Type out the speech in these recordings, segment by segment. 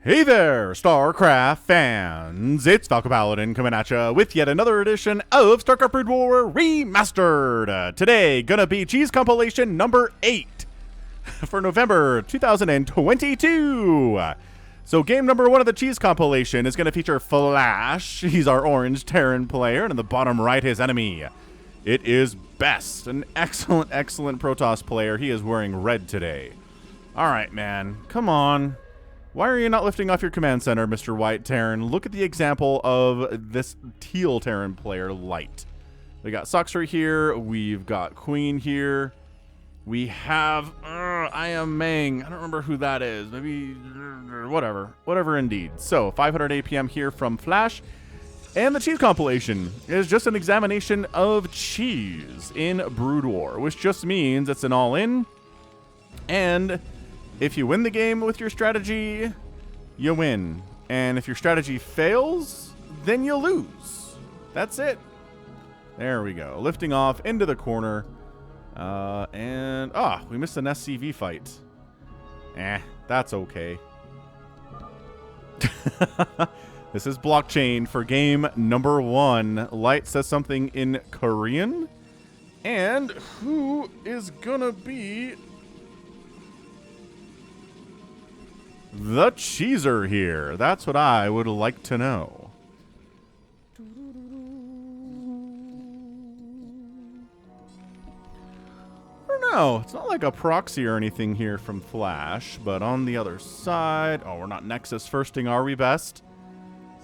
Hey there, StarCraft fans! It's Falcon Paladin coming at ya with yet another edition of StarCraft Brood War Remastered. Today, gonna be Cheese Compilation number 8 for November 2022. So game number 1 of the Cheese Compilation is gonna feature Flash. He's our orange Terran player, and in the bottom right, his enemy. It is Best, an excellent Protoss player. He is wearing red today. Alright, man, come on. Why are you not lifting off your command center, Mr. White Terran? Look at the example of this teal Terran player, Light. We got Sacscri here. We've got Queen here. We have... I am Mang. I don't remember who that is. Maybe... whatever. Whatever indeed. So, 500 APM here from Flash. And the Cheese Compilation is just an examination of cheese in Brood War, which just means it's an all-in. And... if you win the game with your strategy, you win. And if your strategy fails, then you lose. That's it. There we go. Lifting off into the corner. We missed an SCV fight. That's okay. This is blockchain for game number 1. Light says something in Korean. And who is gonna be... the cheeser here? That's what I would like to know. I don't know. It's not like a proxy or anything here from Flash, but on the other side... oh, we're not Nexus firsting, are we, Best?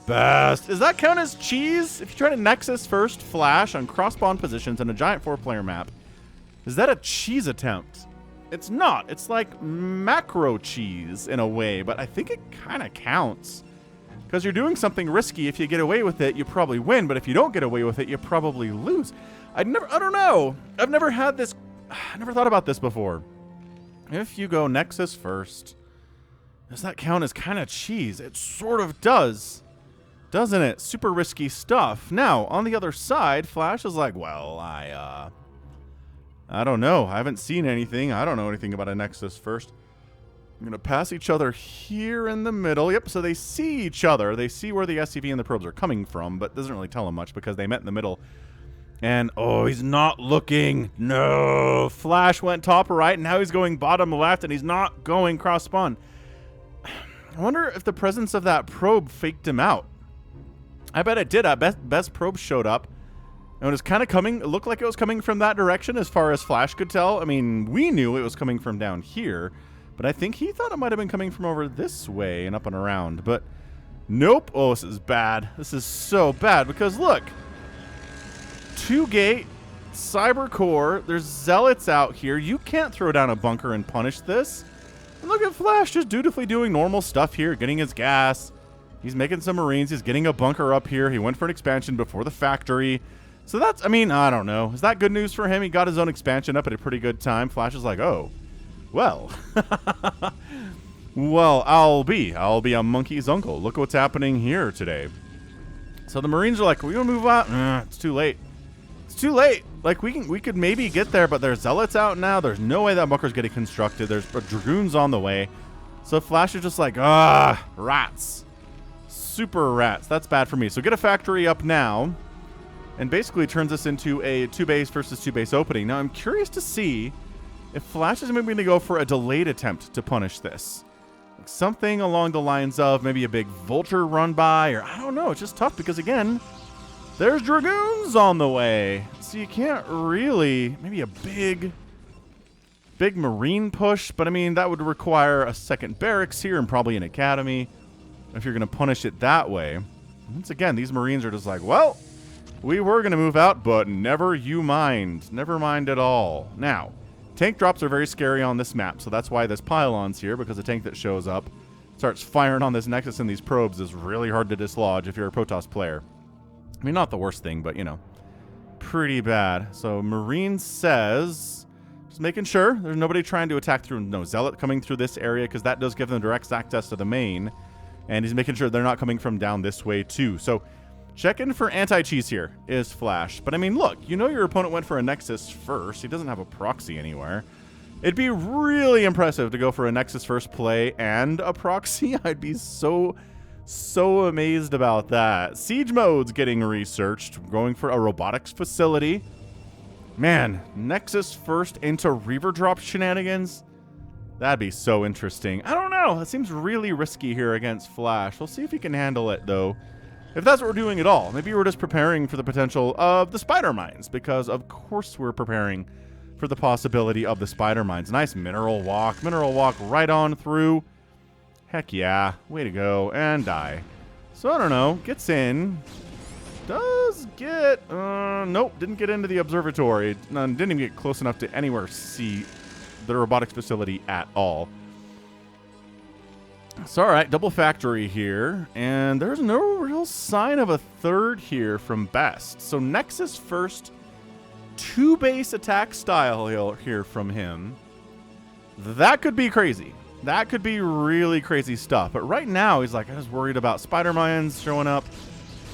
Best! Does that count as cheese? If you try to Nexus first Flash on cross-spawn positions in a giant 4-player map, is that a cheese attempt? It's not. It's like macro cheese in a way, but I think it kind of counts. Because you're doing something risky. If you get away with it, you probably win, but if you don't get away with it, you probably lose. I don't know. I've never had this... I never thought about this before. If you go Nexus first, does that count as kind of cheese? It sort of does. Doesn't it? Super risky stuff. Now, on the other side, Flash is like, well, I don't know. I haven't seen anything. I don't know anything about a Nexus first. I'm going to pass each other here in the middle. Yep, so they see each other. They see where the SCV and the probes are coming from, but doesn't really tell them much because they met in the middle. And, oh, he's not looking. No. Flash went top right, and now he's going bottom left, and he's not going cross-spawn. I wonder if the presence of that probe faked him out. I bet it did. Best probe showed up. And it was kind of coming, it looked like it was coming from that direction as far as Flash could tell. I mean, we knew it was coming from down here, but I think he thought it might have been coming from over this way and up and around. But nope. Oh, this is bad. This is so bad because look, 2-gate, cyber core, there's zealots out here. You can't throw down a bunker and punish this. And look at Flash just dutifully doing normal stuff here, getting his gas. He's making some Marines. He's getting a bunker up here. He went for an expansion before the factory. So that's, I mean, I don't know. Is that good news for him? He got his own expansion up at a pretty good time. Flash is like, oh, well. Well, I'll be a monkey's uncle. Look what's happening here today. So the Marines are like, we gonna move out? It's too late. It's too late. Like, we could maybe get there, but there's zealots out now. There's no way that bunker's getting constructed. There's dragoons on the way. So Flash is just like, rats. Super rats. That's bad for me. So get a factory up now. And basically turns us into a 2-base versus 2-base opening. Now, I'm curious to see if Flash is maybe going to go for a delayed attempt to punish this. Like something along the lines of maybe a big vulture run by, or I don't know. It's just tough because, again, there's dragoons on the way. So you can't really... maybe a big Marine push. But, I mean, that would require a second barracks here and probably an academy if you're going to punish it that way. Once again, these Marines are just like, well... we were going to move out, but never you mind. Never mind at all. Now, tank drops are very scary on this map, so that's why this pylon's here, because the tank that shows up starts firing on this Nexus and these probes is really hard to dislodge if you're a Protoss player. I mean, not the worst thing, but, you know, pretty bad. So, Marine says, just making sure there's nobody trying to attack through, no Zealot coming through this area, because that does give them direct access to the main, and he's making sure they're not coming from down this way, too. So, checking for anti-cheese here is Flash. But I mean, look, you know your opponent went for a Nexus first. He doesn't have a proxy anywhere. It'd be really impressive to go for a Nexus first play and a proxy. I'd be so amazed about that. Siege mode's getting researched. Going for a robotics facility. Man, Nexus first into Reaver drop shenanigans? That'd be so interesting. I don't know. That seems really risky here against Flash. We'll see if he can handle it, though. If that's what we're doing at all. Maybe we're just preparing for the potential of the spider mines, because of course we're preparing for the possibility of the spider mines. Nice mineral walk right on through. Heck yeah, way to go, and die. So I don't know, gets in, does get, nope, didn't get into the observatory. Didn't even get close enough to anywhere see the robotics facility at all. So all right, double factory here, and there's no real sign of a third here from Best. So Nexus first, 2 base attack style here from him. That could be crazy. That could be really crazy stuff. But right now, he's like, I was worried about spider mines showing up.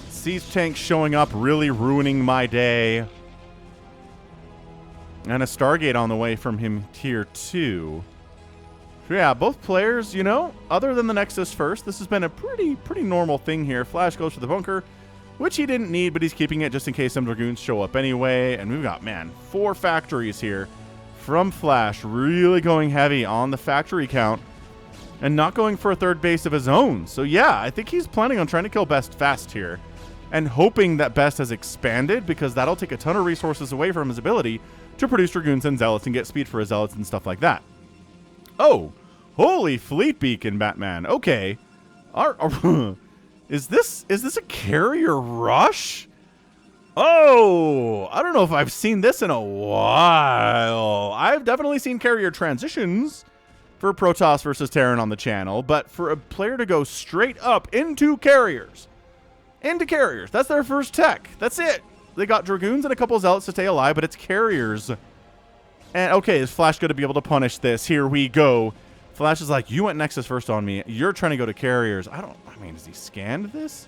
Siege tanks showing up, really ruining my day. And a Stargate on the way from him tier 2. So yeah, both players, you know, other than the Nexus first, this has been a pretty normal thing here. Flash goes for the bunker, which he didn't need, but he's keeping it just in case some Dragoons show up anyway. And we've got, man, 4 factories here from Flash, really going heavy on the factory count and not going for a third base of his own. So yeah, I think he's planning on trying to kill Best fast here and hoping that Best has expanded, because that'll take a ton of resources away from his ability to produce Dragoons and Zealots and get speed for his Zealots and stuff like that. Oh, holy fleet beacon, Batman. Okay. Is this a carrier rush? Oh, I don't know if I've seen this in a while. I've definitely seen carrier transitions for Protoss versus Terran on the channel, but for a player to go straight up into carriers, that's their first tech. That's it. They got Dragoons and a couple Zealots to stay alive, but it's carriers. And okay, is Flash going to be able to punish this? Here we go. Flash is like, you went Nexus first on me. You're trying to go to carriers. I mean, has he scanned this?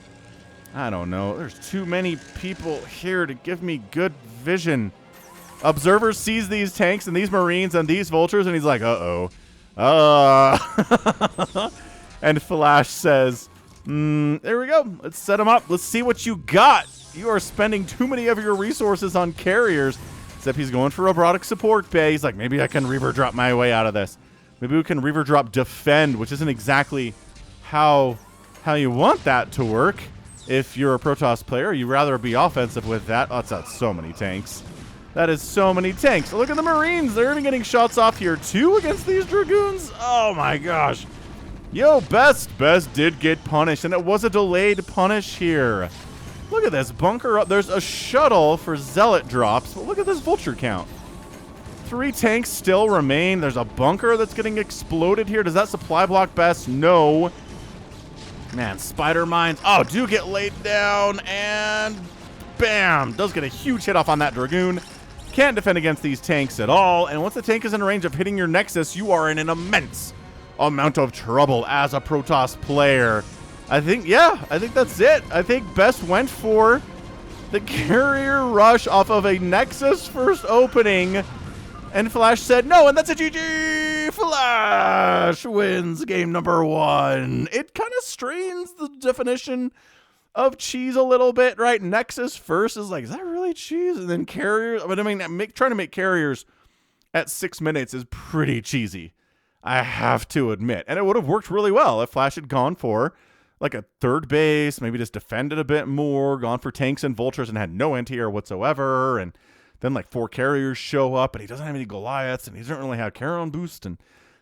I don't know. There's too many people here to give me good vision. Observer sees these tanks and these Marines and these Vultures, and he's like, uh-oh. And Flash says, there we go. Let's set them up. Let's see what you got. You are spending too many of your resources on carriers. Except he's going for robotic support bay. He's like, maybe I can Reaver drop my way out of this. Maybe we can Reaver drop defend, which isn't exactly how you want that to work. If you're a Protoss player, you'd rather be offensive with that. Oh, that's so many tanks. That is so many tanks. Look at the Marines. They're even getting shots off here too against these Dragoons. Oh my gosh. Yo, Best did get punished, and it was a delayed punish here. Look at this bunker up. There's a shuttle for Zealot drops, but look at this Vulture count. 3 tanks still remain. There's a bunker that's getting exploded here. Does that supply block Best? No. Man, spider mines. Oh, do get laid down, and bam. Does get a huge hit off on that Dragoon. Can't defend against these tanks at all. And once the tank is in range of hitting your Nexus, you are in an immense amount of trouble as a Protoss player. I think that's it. I think Best went for the carrier rush off of a Nexus first opening, and Flash said no, and that's a GG. Flash wins game number 1. It kind of strains the definition of cheese a little bit, right? Nexus first is like, is that really cheese? And then carriers, but I mean, trying to make carriers at 6 minutes is pretty cheesy, I have to admit. And it would have worked really well if Flash had gone for like a third base, maybe just defended a bit more, gone for tanks and Vultures and had no anti-air whatsoever, and then like 4 carriers show up, and he doesn't have any Goliaths, and he doesn't really have Charon boost, and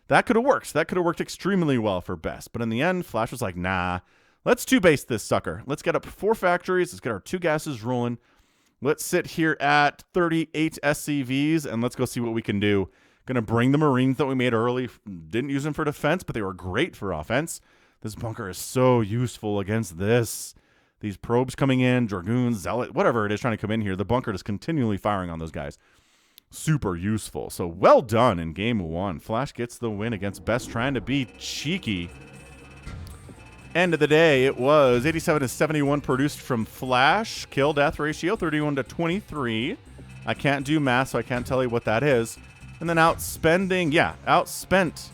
that could have worked. That could have worked extremely well for Best. But in the end, Flash was like, nah, let's 2-base this sucker. Let's get up 4 factories. Let's get our 2 gases rolling. Let's sit here at 38 SCVs, and let's go see what we can do. Gonna bring the Marines that we made early. Didn't use them for defense, but they were great for offense. This bunker is so useful against this. These probes coming in, Dragoons, Zealot, whatever it is trying to come in here. The bunker is continually firing on those guys. Super useful. So well done in game 1. Flash gets the win against Best, trying to be cheeky. End of the day, it was 87 to 71 produced from Flash. Kill death ratio 31 to 23. I can't do math, so I can't tell you what that is. And then outspending, yeah, outspent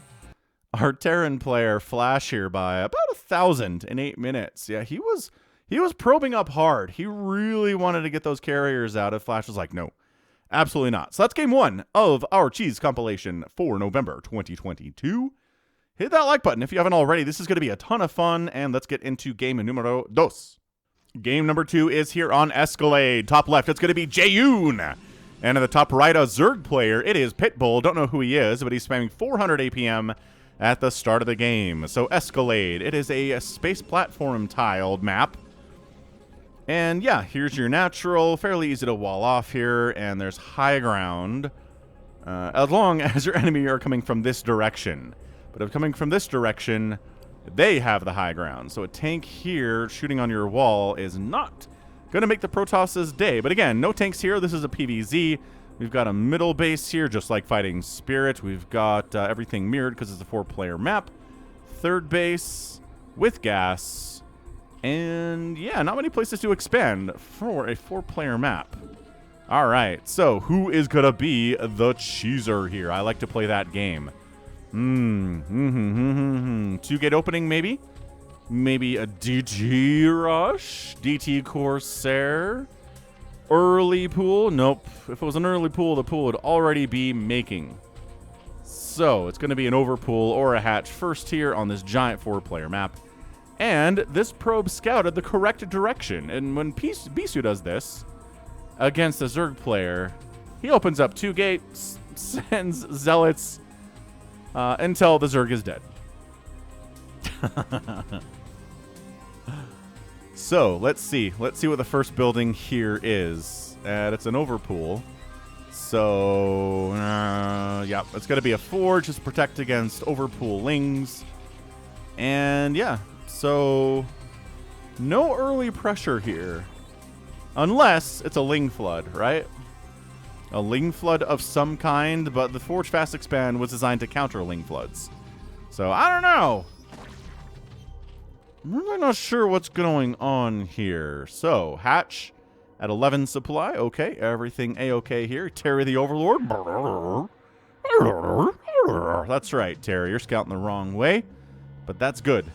our Terran player Flash here by about 1,000 in 8 minutes. Yeah, he was probing up hard. He really wanted to get those carriers out. If Flash was like, no, absolutely not. So that's game 1 of our cheese compilation for November 2022. Hit that like button if you haven't already. This is going to be a ton of fun, and let's get into game numero dos. Game number 2 is here on Escalade. Top left, it's going to be Jaehoon. And at the top right, a Zerg player, it is Pitbull. Don't know who he is, but he's spamming 400 APM at the start of the game. So Escalade, it is a space platform tiled map. And yeah, here's your natural, fairly easy to wall off here, and there's high ground, as long as your enemy are coming from this direction. But if coming from this direction, they have the high ground. So a tank here shooting on your wall is not going to make the Protoss' day. But again, no tanks here. This is a PvZ. We've got a middle base here, just like fighting Spirit. We've got everything mirrored because it's a 4-player map. Third base with gas. And yeah, not many places to expand for a 4-player map. All right, so who is going to be the cheeser here? I like to play that game. 2-gate opening, maybe? Maybe a DG Rush? DT Corsair? Early pool? Nope. If it was an early pool, the pool would already be making. So, it's going to be an overpool or a hatch first here on this giant 4-player map. And this probe scouted the correct direction. And when Bisu does this against a Zerg player, he opens up 2 gates, sends Zealots until the Zerg is dead. So, let's see. Let's see what the first building here is. And it's an overpool. So, yeah, it's going to be a forge to protect against overpoolings. And, yeah, so no early pressure here. Unless it's a Ling Flood, right? A Ling Flood of some kind, but the Forge Fast Expand was designed to counter Ling Floods. So, I don't know. I'm really not sure what's going on here. So, hatch at 11 supply. Okay, everything A-okay here. Terry the Overlord. That's right, Terry. You're scouting the wrong way. But that's good.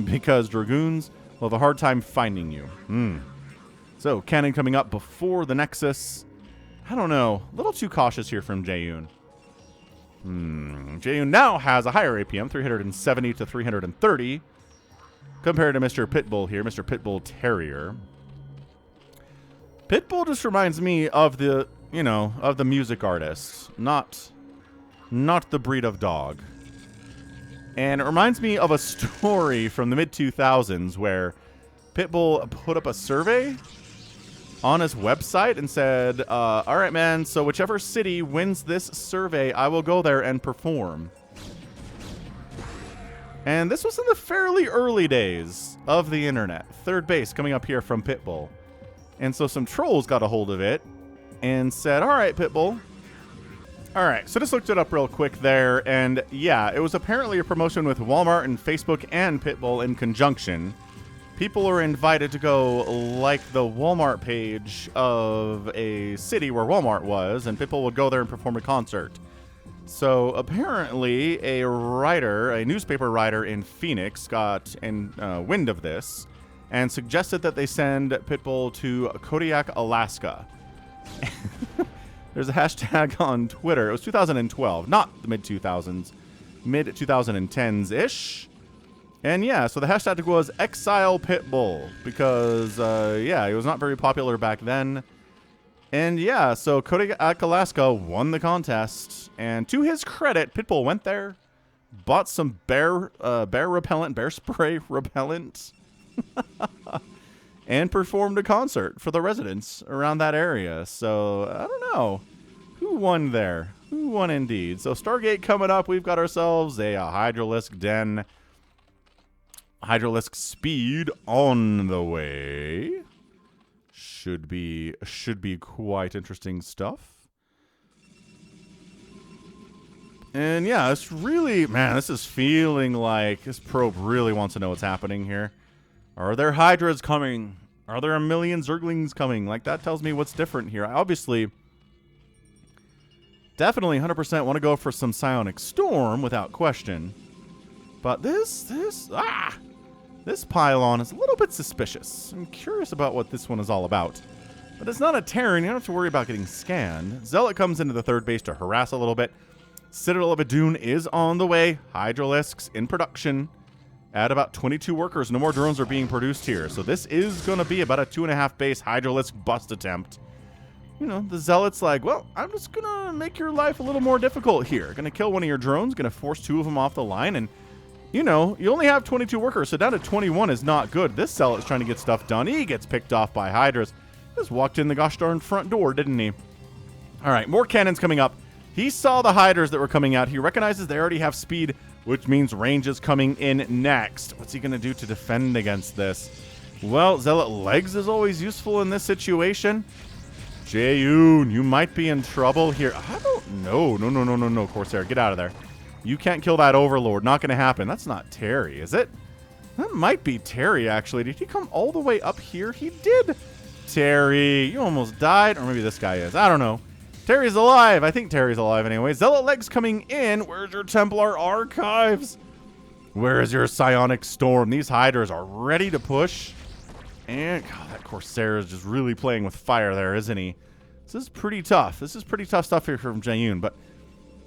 Because Dragoons will have a hard time finding you. So, cannon coming up before the Nexus. I don't know. A little too cautious here from Jaehoon. Jaehoon now has a higher APM, 370 to 330. Compared to Mr. Pitbull here, Mr. Pitbull Terrier. Pitbull just reminds me of the, you know, of the music artist, not the breed of dog. And it reminds me of a story from the mid-2000s where Pitbull put up a survey on his website and said, all right, man, so whichever city wins this survey, I will go there and perform. And this was in the fairly early days of the internet. Third base coming up here from Pitbull. And so some trolls got a hold of it and said, all right, Pitbull. All right, so just looked it up real quick there. And yeah, it was apparently a promotion with Walmart and Facebook and Pitbull in conjunction. People are invited to go like the Walmart page of a city where Walmart was, and Pitbull would go there and perform a concert. So apparently a writer, a newspaper writer in Phoenix got wind of this and suggested that they send Pitbull to Kodiak, Alaska. There's a hashtag on Twitter. It was 2012, not the mid-2000s, mid-2010s-ish. And yeah, so the hashtag was Exile Pitbull because, yeah, he was not very popular back then. And yeah, so Kodiak, Alaska won the contest. And to his credit, Pitbull went there, bought some bear spray repellent, and performed a concert for the residents around that area. So, I don't know. Who won there? Who won indeed? So, Stargate coming up. We've got ourselves a Hydralisk Den. Hydralisk Speed on the way. Should be quite interesting stuff. And yeah, it's really, man, this is feeling like this probe really wants to know what's happening here. Are there Hydras coming? Are there a million Zerglings coming? Like, that tells me what's different here. Obviously, Definitely 100% want to go for some Psionic Storm without question. But this pylon is a little bit suspicious. I'm curious about what this one is all about. But it's not a Terran. You don't have to worry about getting scanned. Zealot comes into the third base to harass a little bit. Citadel of Jaehoon is on the way. Hydralisks in production. At about 22 workers. No more drones are being produced here. So this is going to be about a 2.5 base Hydralisk bust attempt. You know, the Zealot's like, well, I'm just going to make your life a little more difficult here. Going to kill one of your drones. Going to force 2 of them off the line. And, you know, you only have 22 workers. So down to 21 is not good. This Zealot's trying to get stuff done. He gets picked off by Hydras. Just walked in the gosh darn front door, didn't he? All right, more cannons coming up. He saw the Hydras that were coming out. He recognizes they already have speed, which means range is coming in next. What's he going to do to defend against this? Well, Zealot Legs is always useful in this situation. Jaehoon, you might be in trouble here. I don't know. No, Corsair. Get out of there. You can't kill that Overlord. Not going to happen. That's not Terry, is it? That might be Terry, actually. Did he come all the way up here? He did. Terry, you almost died. Or maybe this guy is. I don't know. Terry's alive. I think Terry's alive anyway. Zealot Legs coming in. Where's your Templar Archives? Where is your Psionic Storm? These Hydras are ready to push. And, God, that Corsair is just really playing with fire there, isn't he? This is pretty tough. This is pretty tough stuff here from Jaehoon, but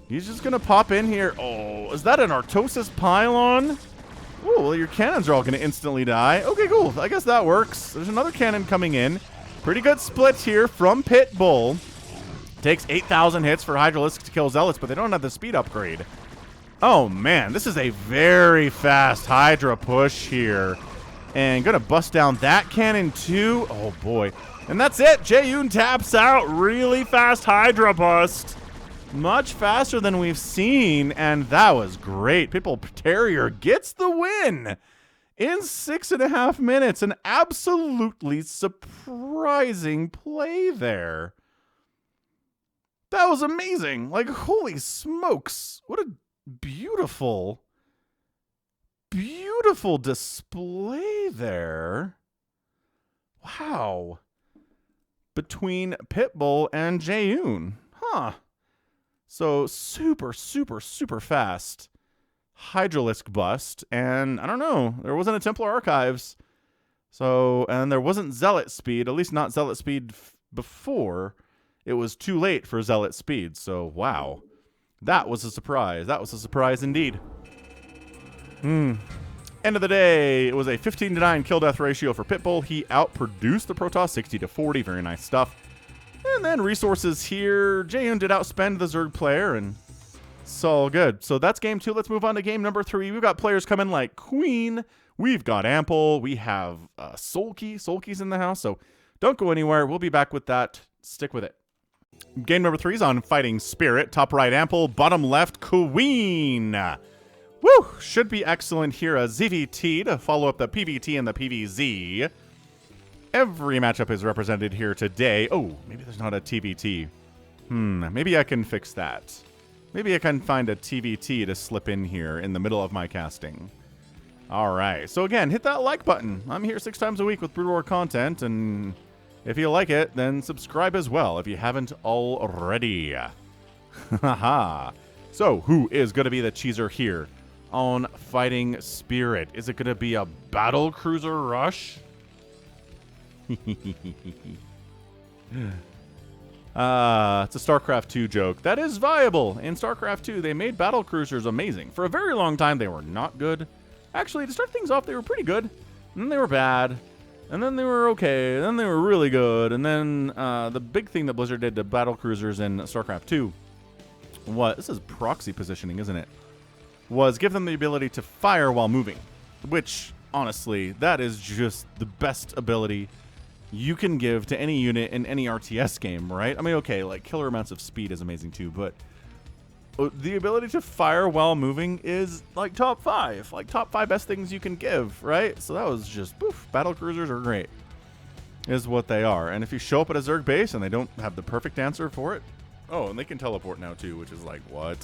he's just going to pop in here. Oh, is that an Artosis Pylon? Oh, well, your cannons are all going to instantly die. Okay, cool. I guess that works. There's another cannon coming in. Pretty good split here from Pitbull. Takes 8,000 hits for Hydralisk to kill Zealots, but they don't have the speed upgrade. Oh, man. This is a very fast Hydra push here. And going to bust down that cannon, too. Oh, boy. And that's it. Jaehoon taps out. Really fast Hydra bust. Much faster than we've seen, and that was great. Pitbull Terrier gets the win in 6.5 minutes. An absolutely surprising play there. That was amazing. Like, holy smokes. What a beautiful, beautiful display there. Wow. Between Pitbull and Jaehoon. Huh. So super, super, super fast Hydralisk bust. And I don't know. There wasn't a Templar Archives. So, and there wasn't Zealot speed. At least not Zealot speed before. It was too late for Zealot speed. So, wow. That was a surprise. That was a surprise indeed. End of the day, it was a 15-9 kill-death ratio for Pitbull. He outproduced the Protoss 60-40. Very nice stuff. And then resources here. Jaehoon did outspend the Zerg player, and it's all good. So that's game 2. Let's move on to game number 3. We've got players coming like Queen. We've got Ample. We have Soulkey. Soulkey's in the house, so don't go anywhere. We'll be back with that. Stick with it. Game number 3 is on Fighting Spirit. Top right, Ample. Bottom left, Queen. Woo! Should be excellent here. A ZVT to follow up the PVT and the PvZ. Every matchup is represented here today. Oh, maybe there's not a TVT. Maybe I can fix that. Maybe I can find a TVT to slip in here in the middle of my casting. All right. So again, hit that like button. I'm here 6 times a week with Brood War content, and if you like it, then subscribe as well if you haven't already. Haha. So who is going to be the cheeser here on Fighting Spirit? Is it going to be a battle cruiser rush? It's a StarCraft 2 joke. That is viable. In StarCraft 2, they made battle cruisers amazing. For a very long time, they were not good. Actually, to start things off, they were pretty good. And then they were bad. And then they were okay. And then they were really good. And then the big thing that Blizzard did to battle cruisers in StarCraft 2 was, this is proxy positioning, isn't it? Was give them the ability to fire while moving. Which, honestly, that is just the best ability you can give to any unit in any RTS game, right? I mean, okay, like killer amounts of speed is amazing too, but the ability to fire while moving is like top 5. Like top 5 best things you can give, right? So that was just, poof, battle cruisers are great, is what they are. And if you show up at a Zerg base and they don't have the perfect answer for it, oh, and they can teleport now too, which is like, what?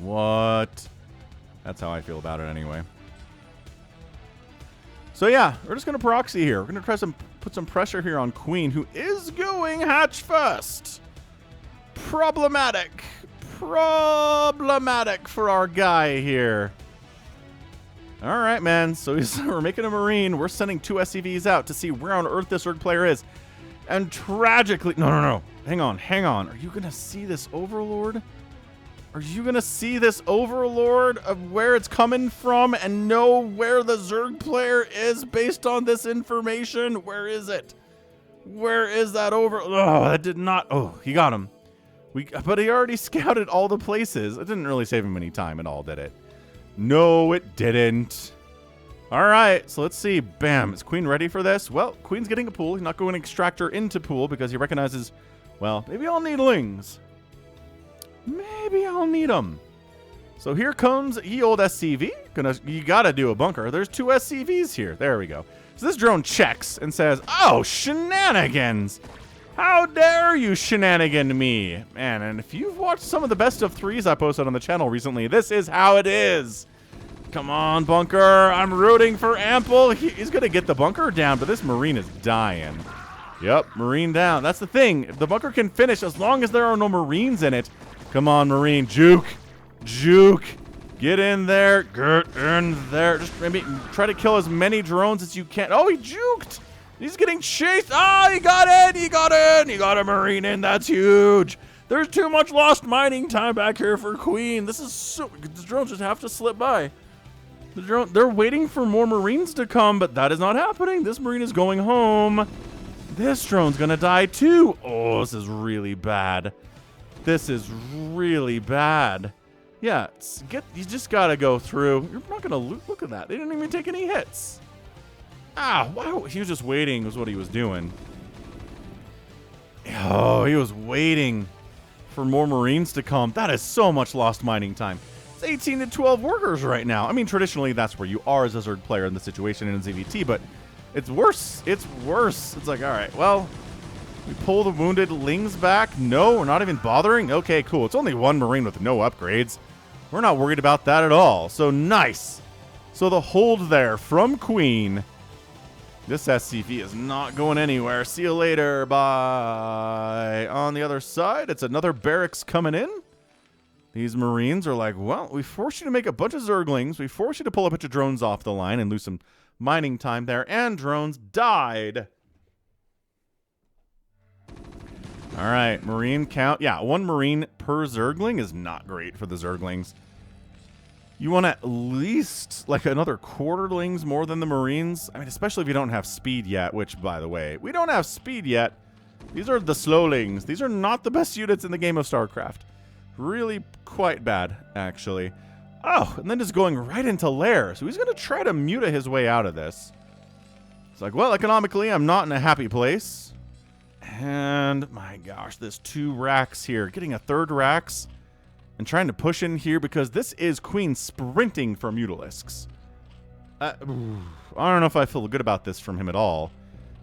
What? That's how I feel about it anyway. So yeah, we're just going to proxy here. We're going to try put some pressure here on Queen, who is going hatch first. problematic. Problematic for our guy here. All right, man. So we're making a Marine. We're sending 2 SCVs out to see where on earth this Zerg player is. And tragically... No. Hang on. Are you going to see this Overlord? Are you going to see this Overlord of where it's coming from and know where the Zerg player is based on this information? Where is it? Where is that Oh, that did not... Oh, he got him. But he already scouted all the places. It didn't really save him any time at all, did it? No, it didn't. All right, so let's see. Bam. Is Queen ready for this? Well, Queen's getting a pool. He's not going to extract her into pool because he recognizes, well, maybe I'll need lings. Maybe I'll need them. So here comes ye old SCV. You got to do a bunker. There's 2 SCVs here. There we go. So this drone checks and says, oh, shenanigans. How dare you shenanigan me? Man, and if you've watched some of the best of 3s I posted on the channel recently, this is how it is. Come on, bunker. I'm rooting for Ample. He's going to get the bunker down, but this Marine is dying. Yep, Marine down. That's the thing. If the bunker can finish, as long as there are no Marines in it. Come on, Marine. Juke. Get in there. Get in there. Just maybe try to kill as many drones as you can. Oh, he juked. He's getting chased. Ah, he got in. He got a Marine in. That's huge. There's too much lost mining time back here for Queen. This is so... The drones just have to slip by. They're waiting for more Marines to come, but that is not happening. This Marine is going home. This drone's going to die too. Oh, this is really bad. Yeah, you just got to go through. You're not going to look at that. They didn't even take any hits. Wow, he was just waiting was what he was doing. Oh, he was waiting for more Marines to come. That is so much lost mining time. It's 18 to 12 workers right now. I mean, traditionally, that's where you are as a Zerg player in the situation in ZVT, but it's worse. It's like, all right, well, we pull the wounded lings back. No, we're not even bothering. Okay, cool. It's only 1 Marine with no upgrades. We're not worried about that at all. So nice. So the hold there from Queen. This SCV is not going anywhere. See you later. Bye. On the other side, it's another barracks coming in. These Marines are like, well, we forced you to make a bunch of Zerglings. We forced you to pull a bunch of drones off the line and lose some mining time there. And drones died. All right, Marine count. Yeah, 1 Marine per Zergling is not great for the Zerglings. You want at least like another quarterlings more than the Marines. I mean, especially if you don't have speed yet, which, by the way, we don't have speed yet. These are the slowlings. These are not the best units in the game of StarCraft. Really quite bad, actually. Oh, and then just going right into lair. So he's going to try to muta his way out of this. It's like, well, economically, I'm not in a happy place. And, my gosh, there's 2 racks here. Getting a 3rd racks. And trying to push in here because this is Queen sprinting for Mutalisks. I don't know if I feel good about this from him at all.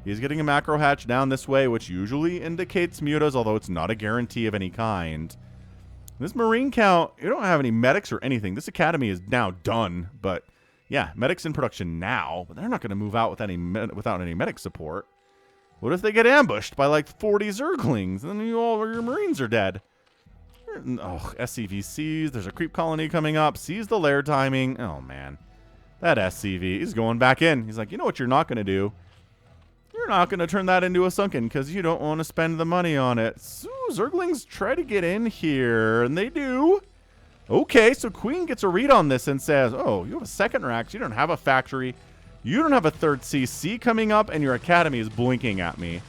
He's getting a macro hatch down this way, which usually indicates mutas, although it's not a guarantee of any kind. This Marine count, you don't have any medics or anything. This academy is now done, but yeah, medics in production now, but they're not going to move out with without any medic support. What if they get ambushed by like 40 Zerglings and then all your Marines are dead? Oh, SCV sees. There's a creep colony coming up. Sees the lair timing. Oh, man. That SCV is going back in. He's like, you know what you're not going to do? You're not going to turn that into a sunken because you don't want to spend the money on it. So Zerglings try to get in here, and they do. Okay, so Queen gets a read on this and says, oh, you have a 2nd rack. You don't have a factory. You don't have a 3rd CC coming up, and your academy is blinking at me.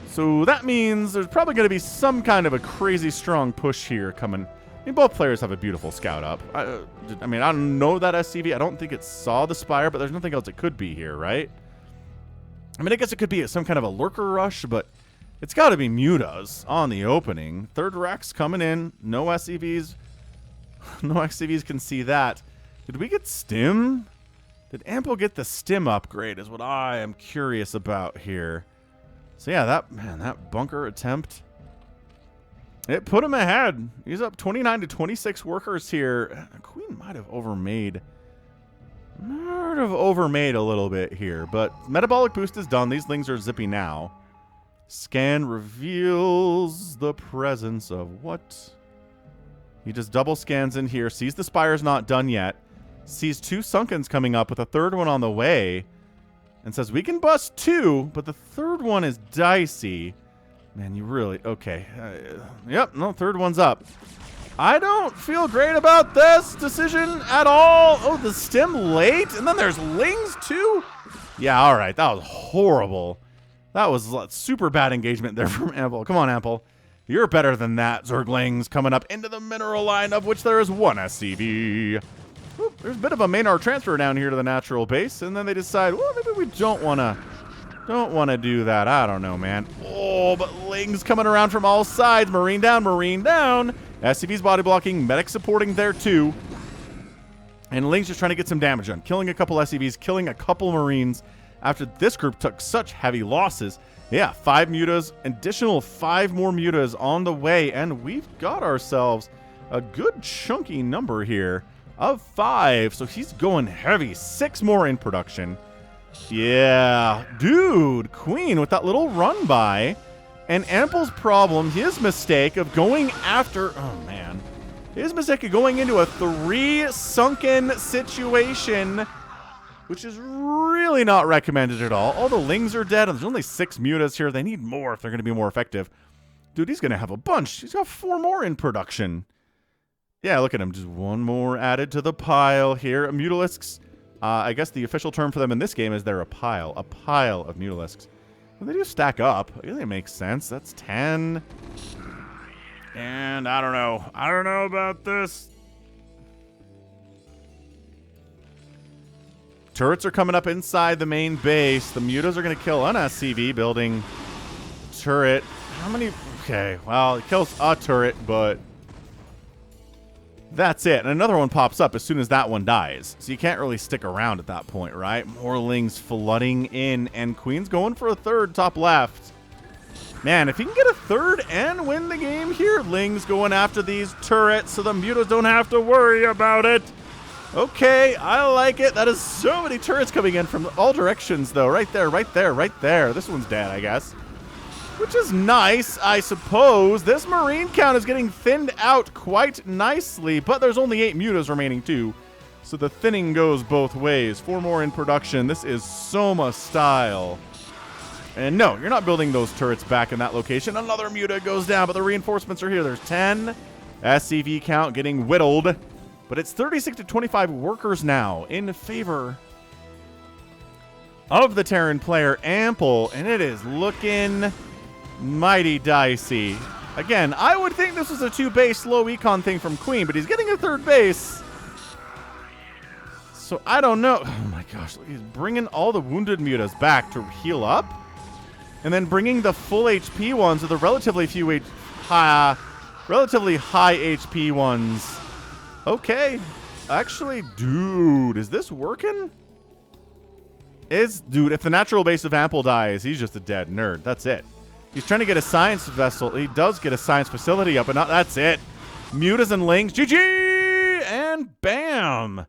So that means there's probably going to be some kind of a crazy strong push here coming. I mean, both players have a beautiful scout up. I mean, I don't know that SCV. I don't think it saw the Spire, but there's nothing else it could be here, right? I mean, I guess it could be some kind of a lurker rush, but it's got to be mutas on the opening. 3rd rack's coming in. No SCVs. No SCVs can see that. Did we get stim? Did Ample get the stim upgrade is what I am curious about here. So yeah, that bunker attempt, it put him ahead. He's up 29 to 26 workers here. Queen might have overmade a little bit here, but metabolic boost is done. These things are zippy now. Scan reveals the presence of what? He just double scans in here, sees the spire's not done yet, sees 2 Sunkens coming up with a 3rd one on the way, and says, we can bust 2, but the 3rd one is dicey. Man, you really... Okay. Yep, no, 3rd one's up. I don't feel great about this decision at all. Oh, the stim late, and then there's Lings too? Yeah, all right, that was horrible. That was super bad engagement there from Ample. Come on, Ample. You're better than that. Zerglings coming up into the mineral line, of which there is 1 SCV. Oop, there's a bit of a Maynard transfer down here to the natural base, and then they decide, well, maybe we don't want to do that. I don't know, man. Oh, but Lings coming around from all sides. Marine down, Marine down. SCV's body blocking, medic supporting there too. And Lings just trying to get some damage done. Killing a couple SCVs, killing a couple Marines after this group took such heavy losses. Yeah, 5 mutas, additional 5 more mutas on the way, and we've got ourselves a good chunky number here of 5. So he's going heavy. 6 more in production. Yeah, dude, Queen with that little run by. And Ample's problem, his mistake of going after, oh man, his mistake of going into a 3 sunken situation, which is really not recommended at all. All the Lings are dead, and there's only 6 mutas here. They need more if they're going to be more effective. Dude, he's going to have a bunch. He's got 4 more in production. Yeah, look at him. Just 1 more added to the pile here. Mutalisks, I guess the official term for them in this game is they're a pile of Mutalisks. Well, they do stack up. It really makes sense. That's 10. And I don't know. I don't know about this. Turrets are coming up inside the main base. The mutas are going to kill an SCV building turret. How many? Okay, well, it kills a turret, but that's it. And another one pops up as soon as that one dies. So you can't really stick around at that point, right? More Lings flooding in, and Queen's going for a 3rd top left. Man, if he can get a 3rd and win the game here, Lings going after these turrets so the mutas don't have to worry about it. Okay, I like it. That is so many turrets coming in from all directions, though. Right there, right there, right there. This one's dead, I guess. Which is nice, I suppose. This Marine count is getting thinned out quite nicely, but there's only 8 mutas remaining, too. So the thinning goes both ways. 4 more in production. This is Soma style. And no, you're not building those turrets back in that location. Another muta goes down, but the reinforcements are here. There's 10. SCV count getting whittled. But it's 36 to 25 workers now in favor of the Terran player Ample, and it is looking mighty dicey. Again, I would think this was a 2-base low econ thing from Queen, but he's getting a 3rd base. So I don't know. Oh my gosh, he's bringing all the wounded mutas back to heal up, and then bringing the full HP ones with the relatively high HP ones. Okay. Actually, dude, is this working? Dude, if the natural base of Ample dies, he's just a dead nerd. That's it. He's trying to get a science vessel. He does get a science facility up, but not. That's it. Mutas and Lings. GG! And bam!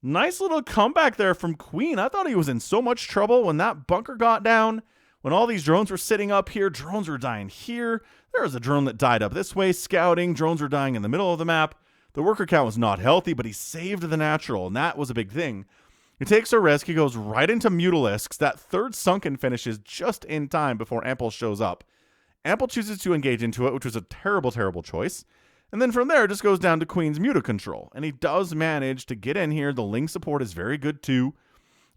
Nice little comeback there from Queen. I thought he was in so much trouble when that bunker got down. When all these drones were sitting up here, drones were dying here. There was a drone that died up this way, scouting. Drones were dying in the middle of the map. The worker count was not healthy, but he saved the natural, and that was a big thing. He takes a risk. He goes right into Mutalisks. That 3rd sunken finishes just in time before Ample shows up. Ample chooses to engage into it, which was a terrible, terrible choice. And then from there, it just goes down to Queen's muta control. And he does manage to get in here. The Ling support is very good, too.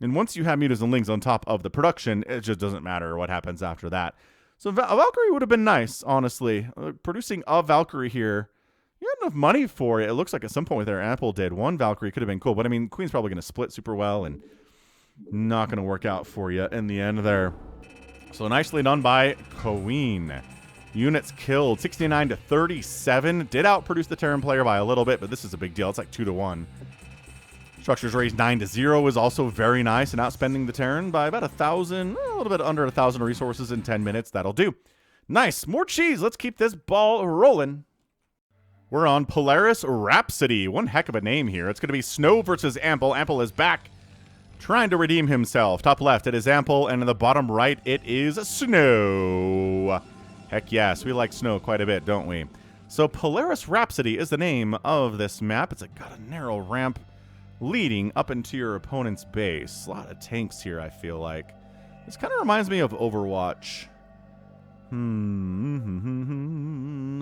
And once you have mutas and Lings on top of the production, it just doesn't matter what happens after that. So a Valkyrie would have been nice, honestly. Producing a Valkyrie here, you had enough money for it. It looks like at some point there, Ample did. 1 Valkyrie could have been cool. But, I mean, Queen's probably going to split super well and not going to work out for you in the end there. So nicely done by Queen. Units killed 69 to 37. Did outproduce the Terran player by a little bit, but this is a big deal. It's like 2 to 1. Structures raised 9 to 0 is also very nice, and outspending the Terran by about 1,000, a little bit under 1,000 resources in 10 minutes. That'll do. Nice. More cheese. Let's keep this ball rolling. We're on Polaris Rhapsody. One heck of a name here. It's going to be Snow versus Ample. Ample is back trying to redeem himself. Top left, it is Ample, and in the bottom right, it is Snow. Heck yes, we like snow quite a bit, don't we? So Polaris Rhapsody is the name of this map. It's got a narrow ramp leading up into your opponent's base. A lot of tanks here, I feel like. This kind of reminds me of Overwatch.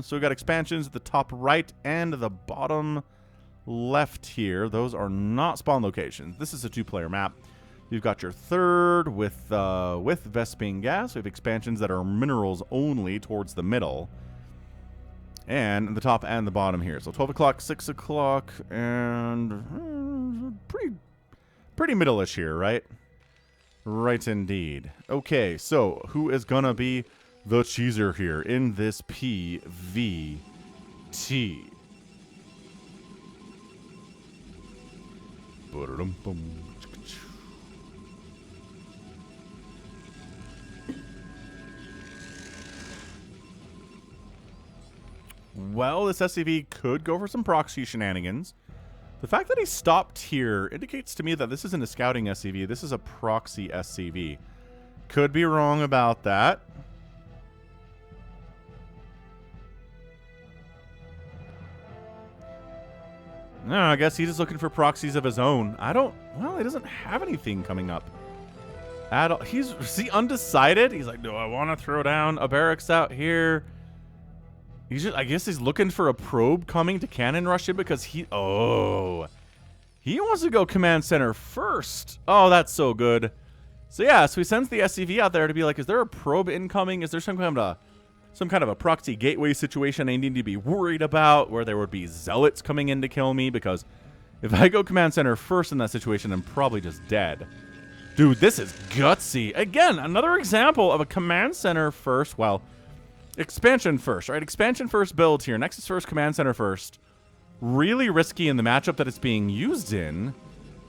So we got expansions at the top right and the bottom left here. Those are not spawn locations. This is a 2-player map. You've got your third with Vespine gas. We have expansions that are minerals only towards the middle. And the top and the bottom here. So 12 o'clock, 6 o'clock, and pretty middle-ish here, right? Right indeed. Okay, so who is gonna be the cheeser here in this PvT? Well, this SCV could go for some proxy shenanigans. The fact that he stopped here indicates to me that this isn't a scouting SCV. This is a proxy SCV. Could be wrong about that. No, I guess he's just looking for proxies of his own. Well, he doesn't have anything coming up at all. Is he undecided? He's like, do I want to throw down a barracks out here? I guess he's looking for a probe coming to cannon rush him because he wants to go command center first. Oh, that's so good. So yeah, so he sends the SCV out there to be like, is there a probe incoming? Is there some kind of a proxy gateway situation I need to be worried about where there would be zealots coming in to kill me? Because if I go command center first in that situation, I'm probably just dead. Dude, this is gutsy. Again, another example of a command center first, well, expansion first, right? Expansion first build here. Nexus first, command center first. Really risky in the matchup that it's being used in.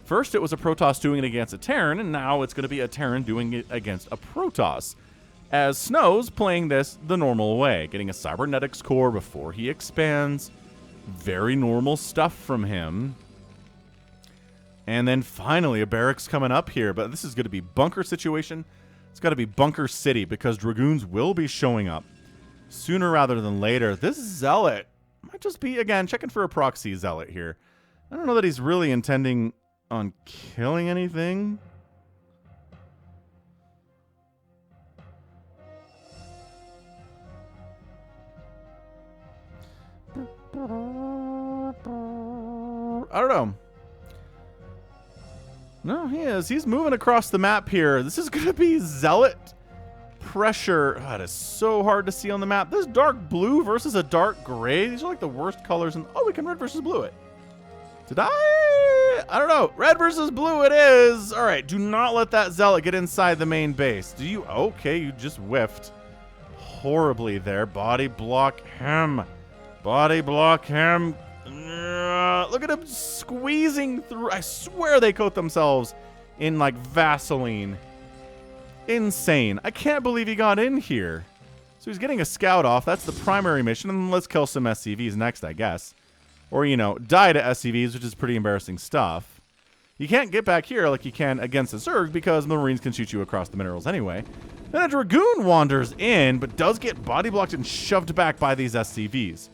First, it was a Protoss doing it against a Terran, and now it's going to be a Terran doing it against a Protoss. As Snow's playing this the normal way, getting a Cybernetics core before he expands. Very normal stuff from him. And then finally, a barracks coming up here, but this is going to be bunker situation. It's got to be bunker city because Dragoons will be showing up sooner rather than later. This Zealot might just be, again, checking for a proxy Zealot here. I don't know that he's really intending on killing anything. I don't know. No, he is. He's moving across the map here. This is going to be Zealot pressure. Oh, it is so hard to see on the map. This dark blue versus a dark gray. These are like the worst colors. Oh, we can red versus blue it. Did I don't know. Red versus blue it is. All right, do not let that Zealot get inside the main base. Do you? Okay, you just whiffed horribly there. Body block him. Body block him. Look at him squeezing through. I swear they coat themselves in like Vaseline. Insane. I can't believe he got in here. So he's getting a scout off. That's the primary mission. And let's kill some SCVs next, I guess. Or, you know, die to SCVs, which is pretty embarrassing stuff. You can't get back here like you can against a Zerg because Marines can shoot you across the minerals anyway. Then a Dragoon wanders in, but does get body blocked and shoved back by these SCVs.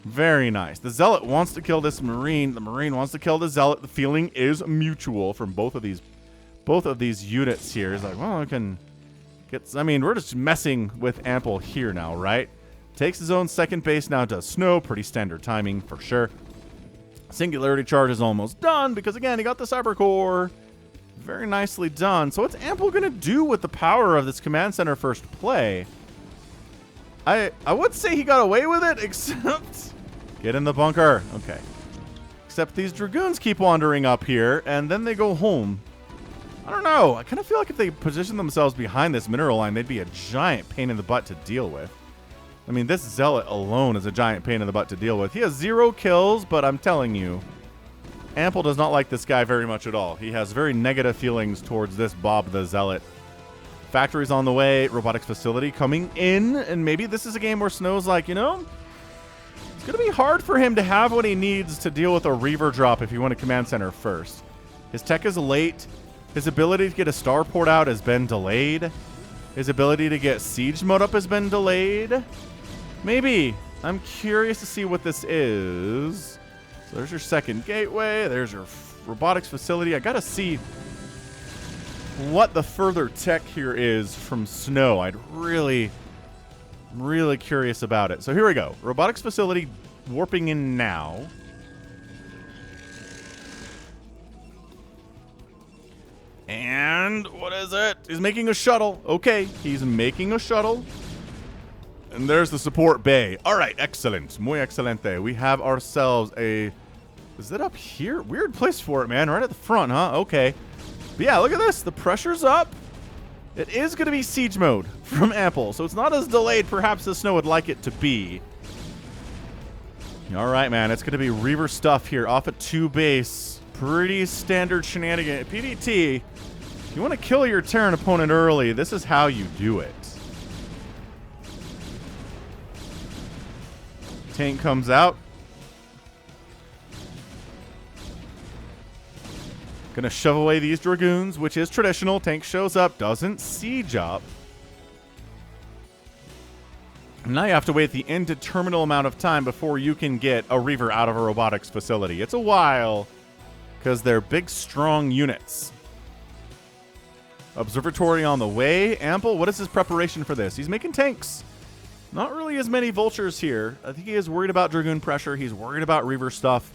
Very nice. The Zealot wants to kill this Marine. The Marine wants to kill the Zealot. The feeling is mutual from both of these units here. It's like, well, I can get... I mean, we're just messing with Ample here now, right? Takes his own second base now, does Snow. Pretty standard timing for sure. Singularity charge is almost done because, again, he got the Cyber Core. Very nicely done. So what's Ample going to do with the power of this command center first play? I would say he got away with it, except... Get in the bunker. Okay. Except these Dragoons keep wandering up here, and then they go home. I don't know. I kind of feel like if they position themselves behind this mineral line, they'd be a giant pain in the butt to deal with. I mean, this Zealot alone is a giant pain in the butt to deal with. He has 0 kills, but I'm telling you, Ample does not like this guy very much at all. He has very negative feelings towards this Bob the Zealot. Factory's on the way, robotics facility coming in, and maybe this is a game where Snow's like, you know, it's going to be hard for him to have what he needs to deal with a Reaver drop if you want a command center first. His tech is late. His ability to get a starport out has been delayed. His ability to get siege mode up has been delayed. Maybe. I'm curious to see what this is. So there's your second gateway. There's your robotics facility. I gotta see what the further tech here is from Snow. I'm really curious about it. So here we go. Robotics facility warping in now. And what is it? He's making a shuttle. Okay, he's making a shuttle. And there's the support bay. All right, excellent. Muy excelente. We have ourselves a... Is it up here? Weird place for it, man. Right at the front, huh? Okay. But yeah, look at this. The pressure's up. It is going to be siege mode from Ample, so it's not as delayed perhaps as Snow would like it to be. All right, man. It's going to be Reaver stuff here off at 2 base. Pretty standard shenanigan. PvT, if you want to kill your Terran opponent early, this is how you do it. Tank comes out. Gonna shove away these Dragoons, which is traditional. Tank shows up, doesn't siege up. Now you have to wait the indeterminate amount of time before you can get a Reaver out of a robotics facility. It's a while, because they're big, strong units. Observatory on the way. Ample, what is his preparation for this? He's making tanks. Not really as many vultures here. I think he is worried about Dragoon pressure. He's worried about Reaver stuff.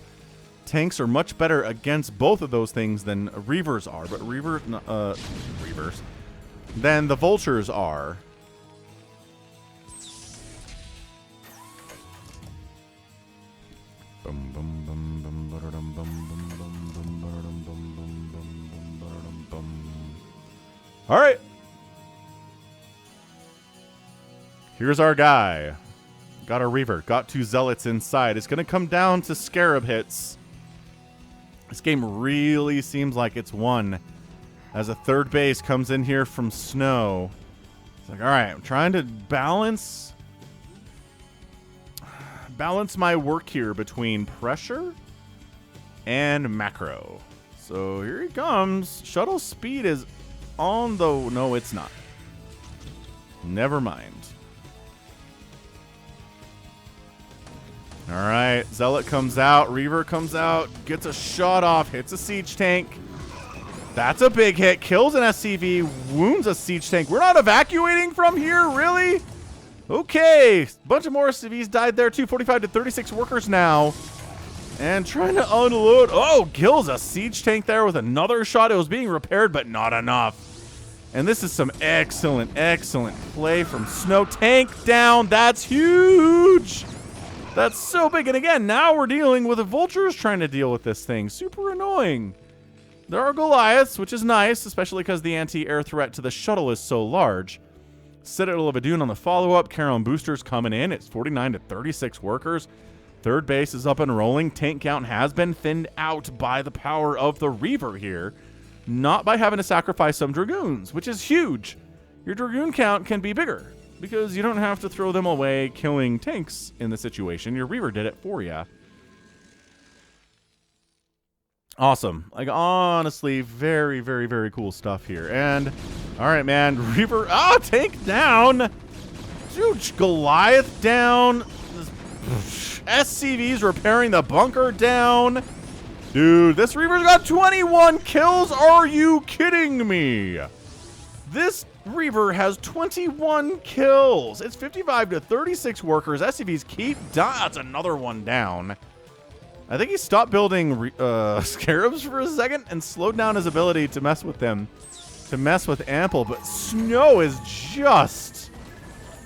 Tanks are much better against both of those things than Reavers are, but Reavers than the vultures are. All right. Here's our guy. Got a Reaver. Got 2 Zealots inside. It's going to come down to Scarab hits. This game really seems like it's won. As a 3rd base comes in here from Snow. It's like, all right, I'm trying to balance my work here between pressure and macro. So here he comes. Shuttle speed is on the... No, it's not. Never mind. All right, Zealot comes out, Reaver comes out, gets a shot off, hits a siege tank. That's a big hit, kills an SCV, wounds a siege tank. We're not evacuating from here, really? Okay, bunch of more SCVs died there too, 45 to 36 workers now. And trying to unload, oh, kills a siege tank there with another shot. It was being repaired, but not enough. And this is some excellent play from Snow. Tank down, that's huge. That's so big. And again, now we're dealing with the vultures trying to deal with this thing. Super annoying. There are Goliaths, which is nice, especially because the anti-air threat to the shuttle is so large. Citadel of Adun on the follow-up. Carol boosters coming in. It's 49 to 36 workers. 3rd base is up and rolling. Tank count has been thinned out by the power of the Reaver here. Not by having to sacrifice some Dragoons, which is huge. Your Dragoon count can be bigger, because you don't have to throw them away killing tanks in the situation. Your Reaver did it for you. Awesome. Like, honestly, very cool stuff here. And, all right, man. Reaver, tank down. Huge Goliath down. SCV's repairing the bunker down. Dude, this Reaver's got 21 kills. Are you kidding me? This Reaver has 21 kills. It's 55 to 36 workers. SCVs keep dying. That's another one down. I think he stopped building Scarabs for a second and slowed down his ability to mess with them, to mess with Ample. But Snow is just...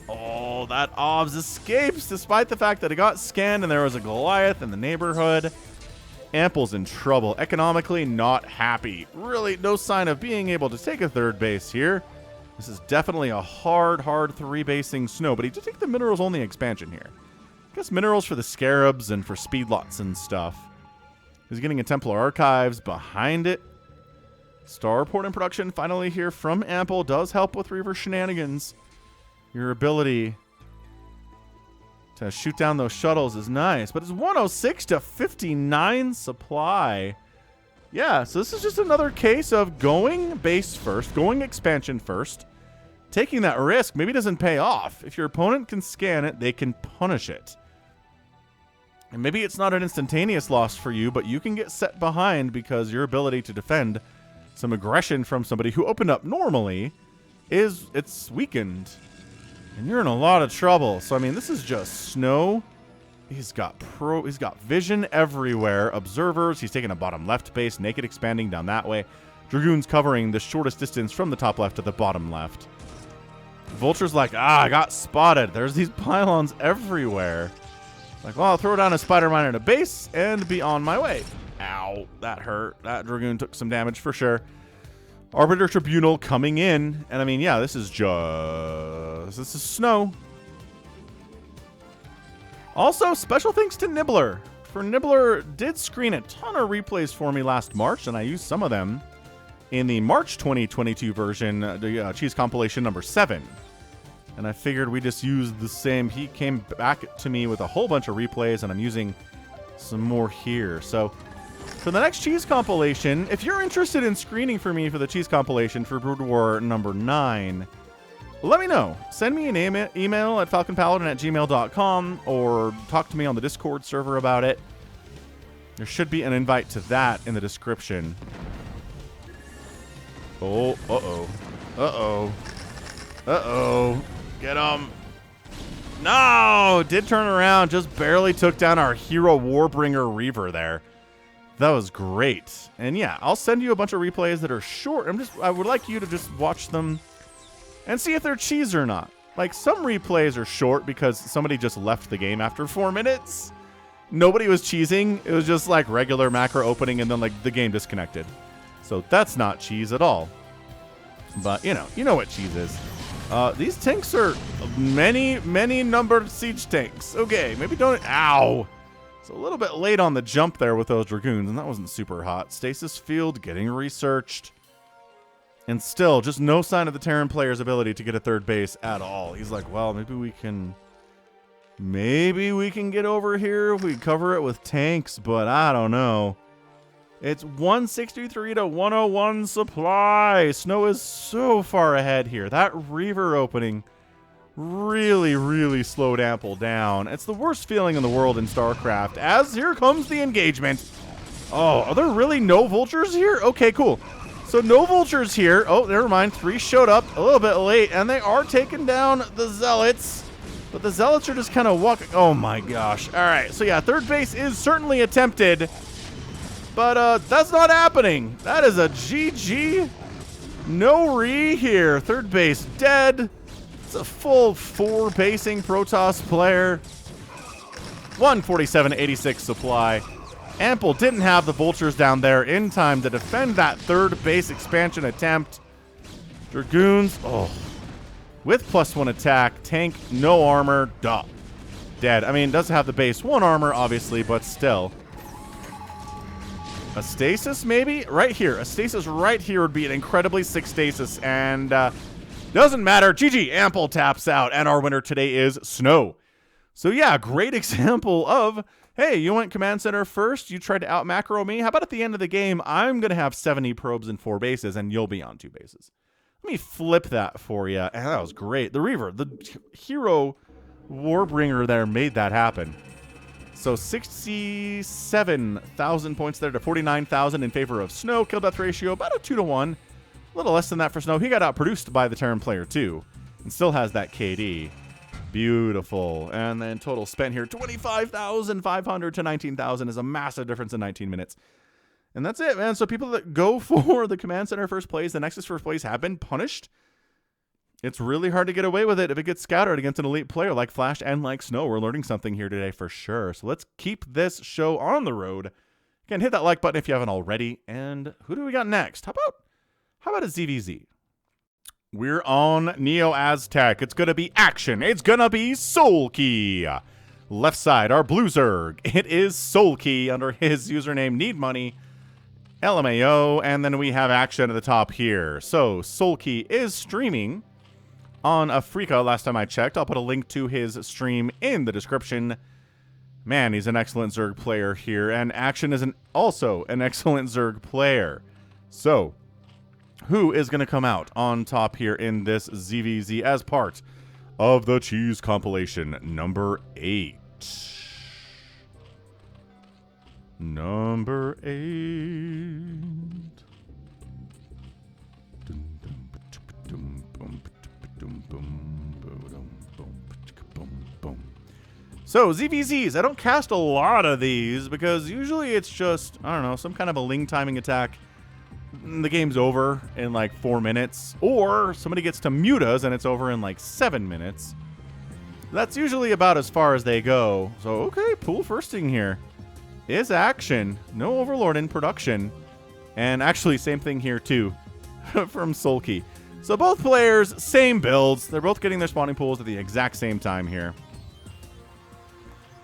Oh, that OBS escapes despite the fact that it got scanned and there was a Goliath in the neighborhood. Ample's in trouble. Economically not happy. Really no sign of being able to take a 3rd base here. This is definitely a hard 3-basing Snow, but he did take the minerals-only expansion here. I guess minerals for the Scarabs and for speedlots and stuff. He's getting a Templar Archives behind it. Starport in production finally here from Ample does help with Reaver shenanigans. Your ability to shoot down those shuttles is nice, but it's 106 to 59 supply. yeah, so this is just another case of going base first, going expansion first, taking that risk. Maybe it doesn't pay off. If your opponent can scan it, they can punish it. And maybe it's not an instantaneous loss for you, but you can get set behind because your ability to defend some aggression from somebody who opened up normally it's weakened. And you're in a lot of trouble. So I mean, this is just Snow. He's got vision everywhere. Observers. He's taking a bottom left base. Naked expanding down that way. Dragoons covering the shortest distance from the top left to the bottom left. Vulture's like, I got spotted. There's these pylons everywhere. Like, well, I'll throw down a spider mine at a base and be on my way. Ow, that hurt. That Dragoon took some damage for sure. Arbiter Tribunal coming in. And I mean, yeah, this is Snow. Also, special thanks to Nibbler. For Nibbler did screen a ton of replays for me last March, and I used some of them in the March 2022 version, the Cheese Compilation number 7. And I figured we just use the same. He came back to me with a whole bunch of replays, and I'm using some more here. So for the next Cheese Compilation, if you're interested in screening for me for the Cheese Compilation for Brood War number 9, let me know. Send me an email at falconpaladin@gmail.com or talk to me on the Discord server about it. There should be an invite to that in the description. Oh, uh-oh. Uh-oh. Uh-oh. Get him. No! Did turn around. Just barely took down our hero Warbringer Reaver there. That was great. And yeah, I'll send you a bunch of replays that are short. I would like you to just watch them and see if they're cheese or not. Like, some replays are short because somebody just left the game after 4 minutes. Nobody was cheesing. It was just like regular macro opening and then like the game disconnected. So that's not cheese at all. But you know what cheese is. These tanks are many numbered siege tanks. Okay, maybe don't. Ow! It's a little bit late on the jump there with those Dragoons, and that wasn't super hot. Stasis field getting researched. And still, just no sign of the Terran player's ability to get a third base at all. He's like, well, maybe we can get over here if we cover it with tanks, but I don't know. It's 163 to 101 supply. Snow is so far ahead here. That Reaver opening really slowed Ample down. It's the worst feeling in the world in StarCraft, as here comes the engagement. Oh, are there really no vultures here? Okay, cool. So no vultures here. Oh, never mind. 3 showed up a little bit late, and they are taking down the Zealots. But the Zealots are just kind of walking. Oh my gosh. All right. So yeah, third base is certainly attempted, but that's not happening. That is a GG. No re here. Third base dead. It's a full 4 basing Protoss player. 147.86 supply. Ample didn't have the vultures down there in time to defend that third base expansion attempt. Dragoons, with +1 attack. Tank, no armor, dead. I mean, doesn't have the base 1 armor, obviously, but still. A stasis, maybe? Right here. A stasis right here would be an incredibly sick stasis, and doesn't matter. GG, Ample taps out, and our winner today is Snow. So yeah, great example of, hey, you went command center first, you tried to out macro me. How about at the end of the game, I'm going to have 70 probes and 4 bases, and you'll be on 2 bases. Let me flip that for you. And that was great. The Reaver, the hero Warbringer there made that happen. So 67,000 points there to 49,000 in favor of Snow. Kill death ratio about a 2-to-1. A little less than that for Snow. He got outproduced by the Terran player too, and still has that KD. Beautiful. And then total spent here, 25,500 to 19,000 is a massive difference in 19 minutes. And that's it, man. So people that go for the command center first place, the Nexus first place, have been punished. It's really hard to get away with it if it gets scattered against an elite player like Flash and like Snow. We're learning something here today for sure. So let's keep this show on the road. Again, hit that like button if you haven't already. And who do we got next? How about a ZVZ? We're on Neo Aztec. It's going to be action. It's going to be Soulkey. Left side, our Blue Zerg. It is Soulkey under his username Need Money. LMAO. And then we have action at the top here. So Soulkey is streaming on Afrika last time I checked. I'll put a link to his stream in the description. Man, he's an excellent Zerg player here, and Action is also an excellent Zerg player. So, who is going to come out on top here in this ZVZ as part of the Cheese compilation number 8? Number 8. So, ZVZs, I don't cast a lot of these because usually it's just, I don't know, some kind of a Ling timing attack. The game's over in like 4 minutes. Or somebody gets to mutas and it's over in like 7 minutes. That's usually about as far as they go. So, okay, pool firsting here is Action. No Overlord in production. And actually, same thing here too from Soulkey. So both players, same builds. They're both getting their spawning pools at the exact same time here.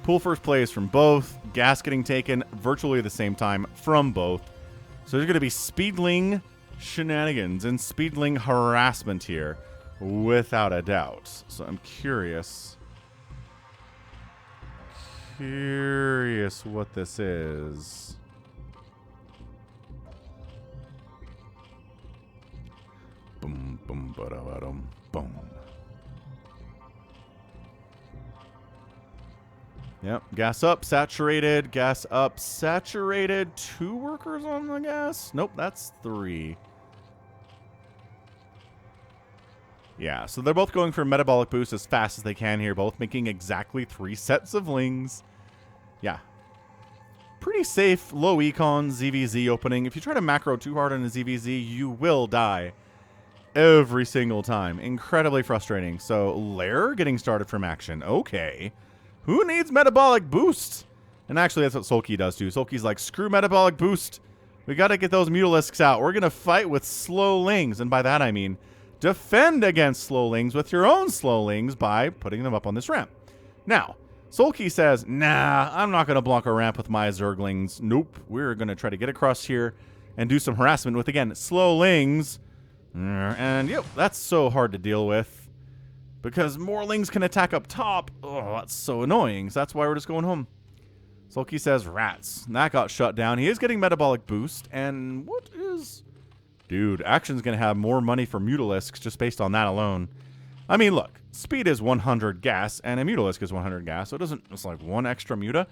Pool first plays from both. Gas getting taken virtually the same time from both. So there's going to be Speedling shenanigans and Speedling harassment here, without a doubt. So I'm curious what this is. Boom, boom, ba-da-ba-dum, boom. Yep, gas up, saturated, gas up, saturated. 2 workers on the gas? Nope, that's 3. Yeah, so they're both going for metabolic boost as fast as they can here, both making exactly 3 sets of Lings. Yeah. Pretty safe, low econ ZVZ opening. If you try to macro too hard on a ZVZ, you will die every single time. Incredibly frustrating. So, Lair getting started from Action. Okay. Who needs metabolic boost? And actually, that's what Soulkey does too. Soulkey's like, screw metabolic boost. We got to get those Mutalisks out. We're going to fight with slow Lings. And by that, I mean defend against slow Lings with your own slow Lings by putting them up on this ramp. Now, Soulkey says, nah, I'm not going to block a ramp with my Zerglings. Nope. We're going to try to get across here and do some harassment with, again, slow Lings. And, yep, that's so hard to deal with. Because more Lings can attack up top. Oh, that's so annoying. So that's why we're just going home. Soulkey says rats. That got shut down. He is getting metabolic boost. And what is... Dude, Action's going to have more money for Mutalisks just based on that alone. I mean, look. Speed is 100 gas, and a Mutalisk is 100 gas. So it doesn't... It's like 1 extra muta.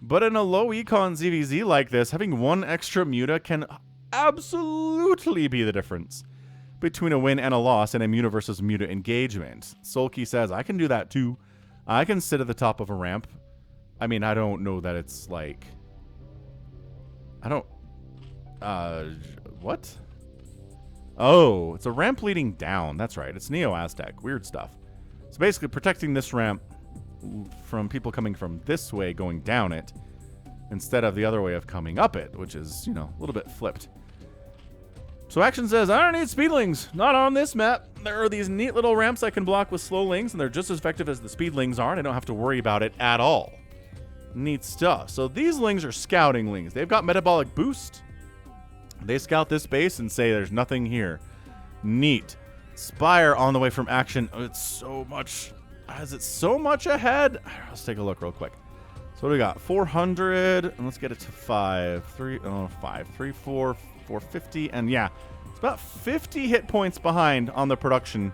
But in a low econ ZVZ like this, having 1 extra muta can absolutely be the difference between a win and a loss in a muta versus muta engagement. Soulkey says, I can do that too. I can sit at the top of a ramp. I mean, I don't know that it's like... I don't... What? Oh, it's a ramp leading down. That's right. It's Neo-Aztec. Weird stuff. So basically protecting this ramp from people coming from this way going down it instead of the other way of coming up it, which is, you know, a little bit flipped. So Action says, I don't need Speedlings. Not on this map. There are these neat little ramps I can block with slow Lings, and they're just as effective as the Speedlings are, and I don't have to worry about it at all. Neat stuff. So these Lings are scouting Lings. They've got metabolic boost. They scout this base and say there's nothing here. Neat. Spire on the way from Action. Oh, it's so much. Is it so much ahead? Let's take a look real quick. So what do we got? 400. And let's get it to 5. 3, 4, 450. And yeah, it's about 50 hit points behind on the production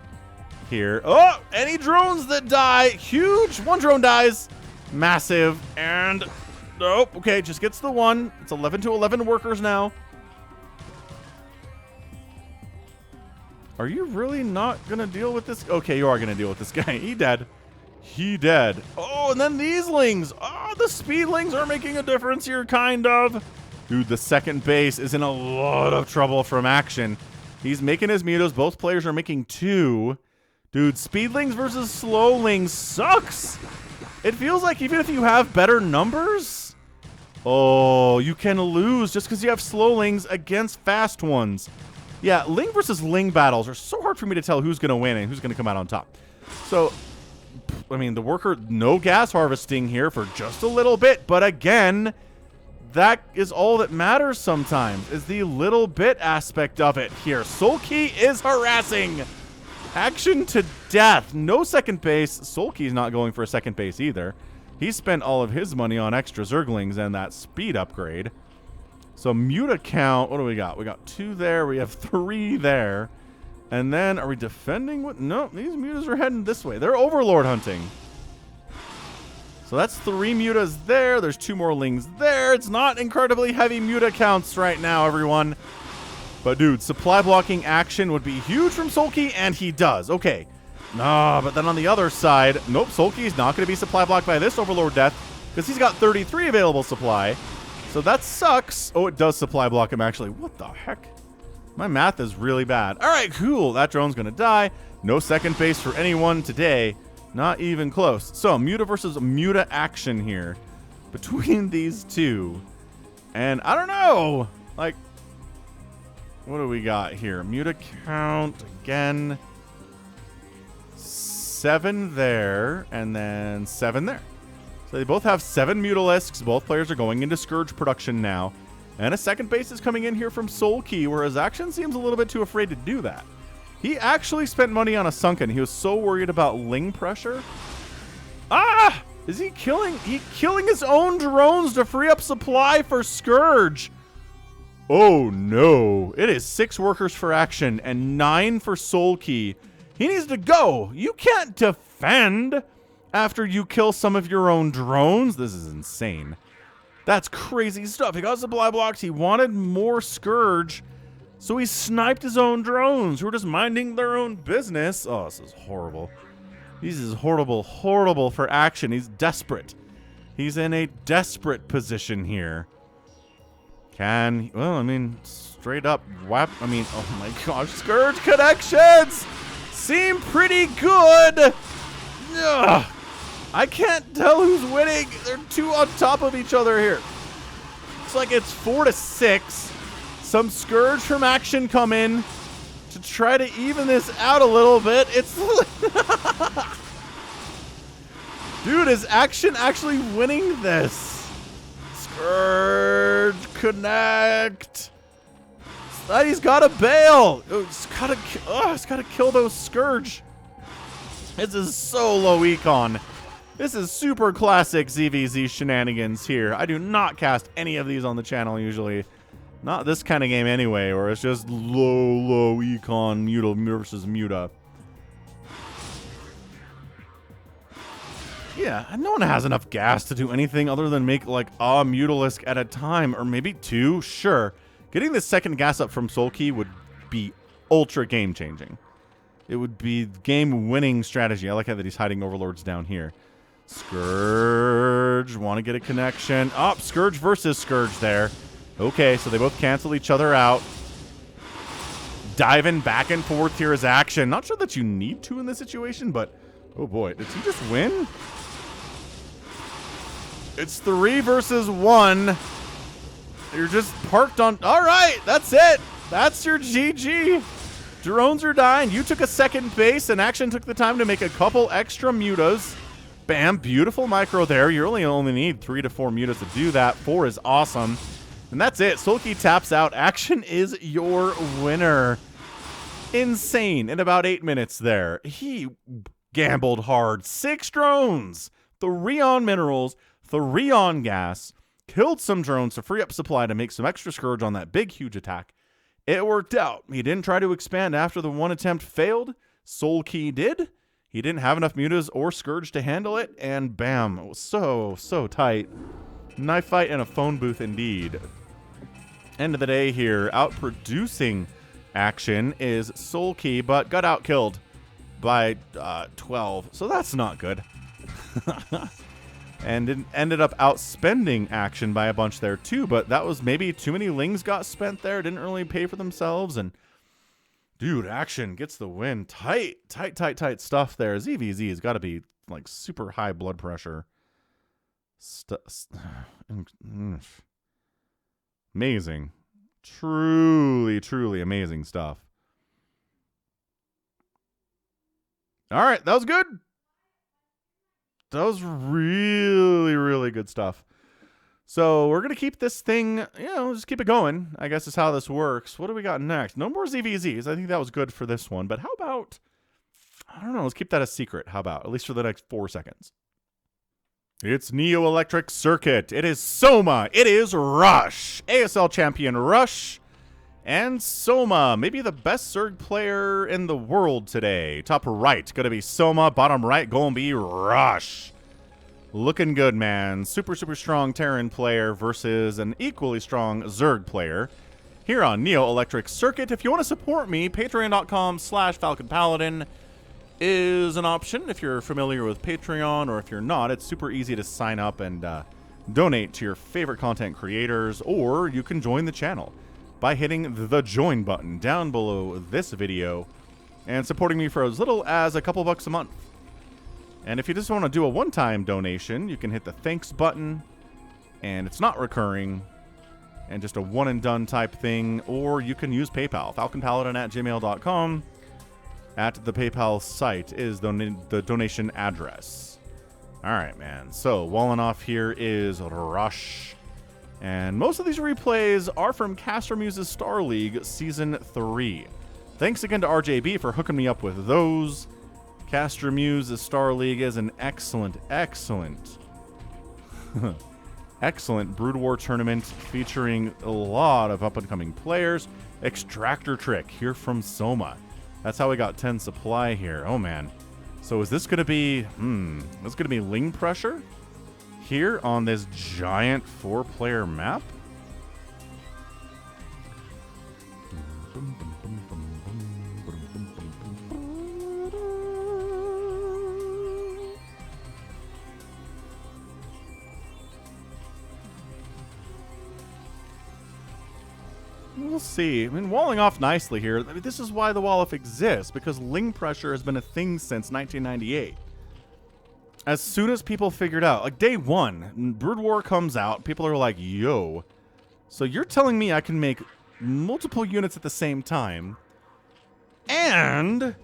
here. Oh, any drones that die. Huge. 1 drone dies. Massive. And nope. Okay, just gets the 1. It's 11 to 11 workers now. Are you really not going to deal with this? Okay, you are going to deal with this guy. He dead. He dead. Oh, and then these Lings. Oh, the Speedlings are making a difference here, kind of. Dude, the second base is in a lot of trouble from Action. He's making his mutas. Both players are making 2. Dude, Speedlings versus Slowlings sucks. It feels like even if you have better numbers, oh, you can lose just because you have Slowlings against fast ones. Yeah, Ling versus Ling battles are so hard for me to tell who's going to win and who's going to come out on top. So, I mean, the worker, no gas harvesting here for just a little bit. But again, that is all that matters sometimes, is the little bit aspect of it here. Soulkey is harassing Action to death. No second base. Soulkey's not going for a second base either. He spent all of his money on extra Zerglings and that speed upgrade. So Muta count, what do we got? We got 2 there. We have 3 there. And then are we defending? What? No, these Mutas are heading this way. They're Overlord hunting. So that's 3 Mutas there. There's 2 more Lings there. It's not incredibly heavy Muta counts right now, everyone. But dude, supply blocking action would be huge from Soulkey, and he does. Okay. Nah, but then on the other side, nope, Soulkey's not going to be supply blocked by this Overlord death because he's got 33 available supply. So that sucks. Oh, it does supply block him, actually. What the heck? My math is really bad. All right, cool. That drone's going to die. No second base for anyone today. Not even close. So, Muta versus Muta action here between these two. And I don't know. Like, what do we got here? Muta count again. 7 there, and then 7 there. So they both have 7 Mutalisks. Both players are going into Scourge production now. And a second base is coming in here from Soulkey, whereas Action seems a little bit too afraid to do that. He actually spent money on a Sunken. He was so worried about Ling pressure. Ah! Is he killing? He killing his own drones to free up supply for Scourge. Oh no. It is 6 workers for Action and 9 for Soulkey. He needs to go. You can't defend after you kill some of your own drones. This is insane. That's crazy stuff. He got supply blocks. He wanted more Scourge. So he sniped his own drones who were just minding their own business. Oh, this is horrible. This is horrible, horrible for Action. He's desperate. He's in a desperate position here. Well, I mean, straight up whap. I mean, oh my gosh, Scourge connections seem pretty good. Ugh. I can't tell who's winning. They're 2 on top of each other here. It's like it's 4-6. Some Scourge from Action come in to try to even this out a little bit. It's dude, is Action actually winning this? Scourge connect. He's got to bail. He's got to kill those Scourge. This is so low econ. This is super classic ZVZ shenanigans here. I do not cast any of these on the channel usually. Not this kind of game anyway, where it's just low econ Muta versus Muta. Yeah, no one has enough gas to do anything other than make like a Mutalisk at a time, or maybe 2, sure. Getting the second gas up from Soulkey would be ultra game changing. It would be game winning strategy. I like how that he's hiding Overlords down here. Scourge, want to get a connection. Oh, Scourge versus Scourge there. Okay, so they both cancel each other out. Diving back and forth here is Action. Not sure that you need to in this situation, but oh boy, did he just win? It's 3 versus 1. You're just parked on. All right, that's it. That's your GG. Drones are dying. You took a second base, and Action took the time to make a couple extra Mutas. Bam, beautiful micro there. You only need 3 to 4 Mutas to do that. 4 is awesome. And that's it. Soulkey taps out. Action is your winner. Insane. In about 8 minutes there. He gambled hard. 6 drones. 3 on minerals. 3 on gas. Killed some drones to free up supply to make some extra Scourge on that big, huge attack. It worked out. He didn't try to expand after the 1 attempt failed. Soulkey did. He didn't have enough Mutas or Scourge to handle it, and bam, it was so tight. Knife fight in a phone booth indeed. End of the day here, outproducing Action is Soulkey, but got outkilled by 12, so that's not good. And it ended up outspending Action by a bunch there too, but that was maybe too many Lings got spent there, didn't really pay for themselves, and dude, Action gets the win. Tight stuff there. ZVZ has got to be like super high blood pressure. Amazing. Truly amazing stuff. All right, that was good. That was really good stuff. So we're going to keep this thing, just keep it going, I guess is how this works. What do we got next? No more ZVZs. I think that was good for this one. But how about, I don't know, let's keep that a secret. How about, at least for the next 4 seconds. It's Neo Electric Circuit. It is Soma. It is Rush. ASL champion Rush and Soma. Maybe the best Zerg player in the world today. Top right, going to be Soma. Bottom right, going to be Rush. Looking good, man. Super, super strong Terran player versus an equally strong Zerg player here on Neo Electric Circuit. If you want to support me, patreon.com/Falcon Paladin is an option. If you're familiar with Patreon, or if you're not, it's super easy to sign up and donate to your favorite content creators, or you can join the channel by hitting the join button down below this video and supporting me for as little as a couple bucks a month. And if you just want to do a one-time donation, you can hit the thanks button, and it's not recurring, and just a one-and-done type thing, or you can use PayPal, falconpaladin@gmail.com. At the PayPal site is the donation address. All right, man. So, walling off here is Rush. And most of these replays are from Caster Muse's Star League Season 3. Thanks again to RJB for hooking me up with those. Caster Muse's Star League is an excellent Brood War tournament featuring a lot of up-and-coming players. Extractor Trick here from Soma. That's how we got 10 supply here. Oh, man. So is this going to be... this is going to be Ling Pressure here on this giant 4-player map? We'll see. I mean, walling off nicely here. I mean, this is why the wall-off exists, because Ling Pressure has been a thing since 1998. As soon as people figured out, like day one, Brood War comes out, people are like, yo, so you're telling me I can make multiple units at the same time, and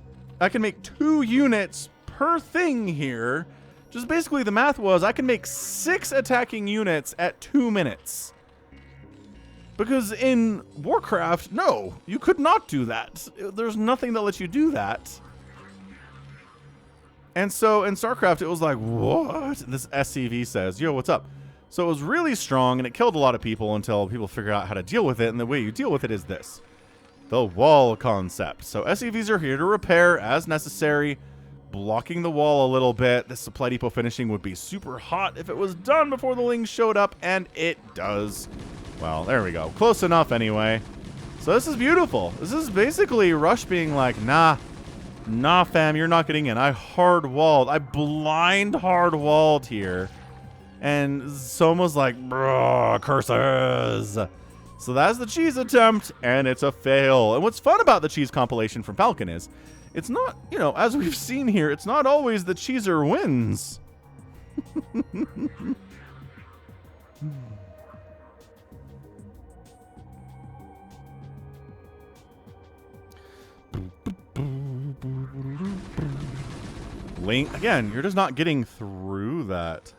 I can make 2 units per thing here. Just basically the math was I can make 6 attacking units at 2 minutes. Because in Warcraft, no, you could not do that. There's nothing that lets you do that. And so in StarCraft, it was like, what? This SCV says, yo, what's up? So it was really strong, and it killed a lot of people until people figured out how to deal with it. And the way you deal with it is this: the wall concept. So SCVs are here to repair as necessary, blocking the wall a little bit. This supply depot finishing would be super hot if it was done before the Lings showed up, and it does. Well, there we go. Close enough anyway. So this is beautiful. This is basically Rush being like, nah, fam, you're not getting in. I hard-walled. I blind hard-walled here. And Soma's like, bro, curses. So that's the cheese attempt, and it's a fail. And what's fun about the cheese compilation from Falcon is, it's not, you know, as we've seen here, it's not always the cheeser wins. Ling, again, you're just not getting through that.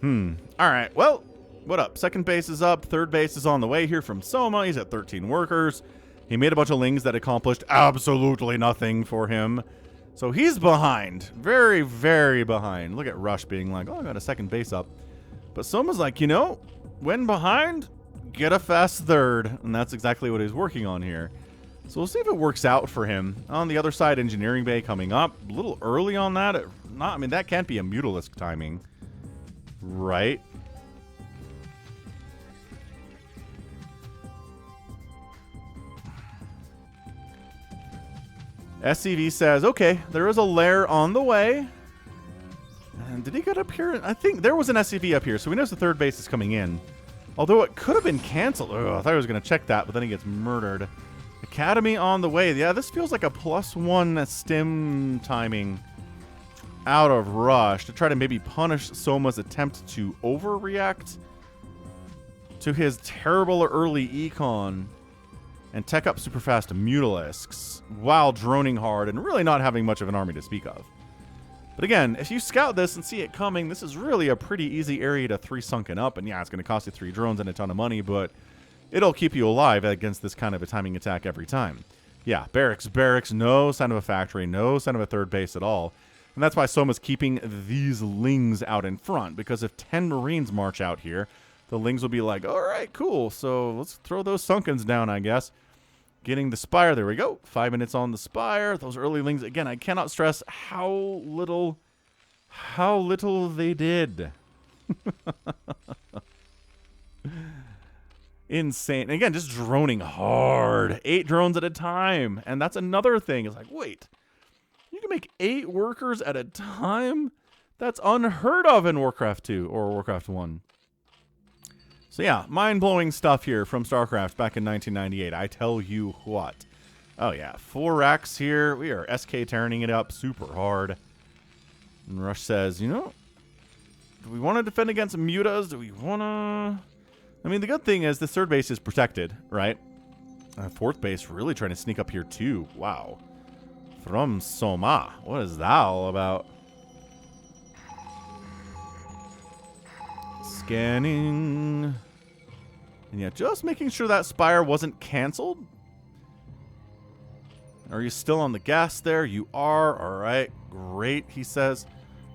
All right, well, what up? Second base is up. Third base is on the way here from Soma. He's at 13 workers. He made a bunch of Lings that accomplished absolutely nothing for him. So he's behind. Very, very behind. Look at Rush being like, oh, I got a second base up. But Soma's like, you know, when behind, get a fast third. And that's exactly what he's working on here. So we'll see if it works out for him. On the other side, Engineering Bay coming up. A little early on that. I mean, that can't be a Mutalisk timing. Right? SCV says, okay, there is a lair on the way. And did he get up here? I think there was an SCV up here, so we know the third base is coming in. Although it could have been canceled. Oh, I thought I was going to check that, but then he gets murdered. Academy on the way. Yeah, this feels like a +1 stim timing out of Rush to try to maybe punish Soma's attempt to overreact to his terrible early econ and tech up super fast Mutalisks while droning hard and really not having much of an army to speak of. But again, if you scout this and see it coming, this is really a pretty easy area to 3 sunken up. And yeah, it's going to cost you 3 drones and a ton of money, but it'll keep you alive against this kind of a timing attack every time. Yeah, barracks, no sign of a factory, no sign of a third base at all. And that's why Soma's keeping these Lings out in front, because if 10 Marines march out here, the Lings will be like, all right, cool, so let's throw those Sunkens down, I guess. Getting the Spire, there we go. 5 minutes on the Spire. Those early Lings, again, I cannot stress how little they did. Insane. And again, just droning hard. 8 drones at a time. And that's another thing. It's like, wait, you can make 8 workers at a time? That's unheard of in Warcraft 2 or Warcraft 1. So yeah, mind-blowing stuff here from StarCraft back in 1998. I tell you what. Oh yeah, 4 racks here. We are SK turning it up super hard. And Rush says, you know, do we want to defend against mutas? Do we want to... I mean, the good thing is the third base is protected, right? Fourth base really trying to sneak up here too. Wow. From Soma. What is that all about? Scanning. And yeah, just making sure that Spire wasn't canceled. Are you still on the gas there? You are. All right. Great, he says.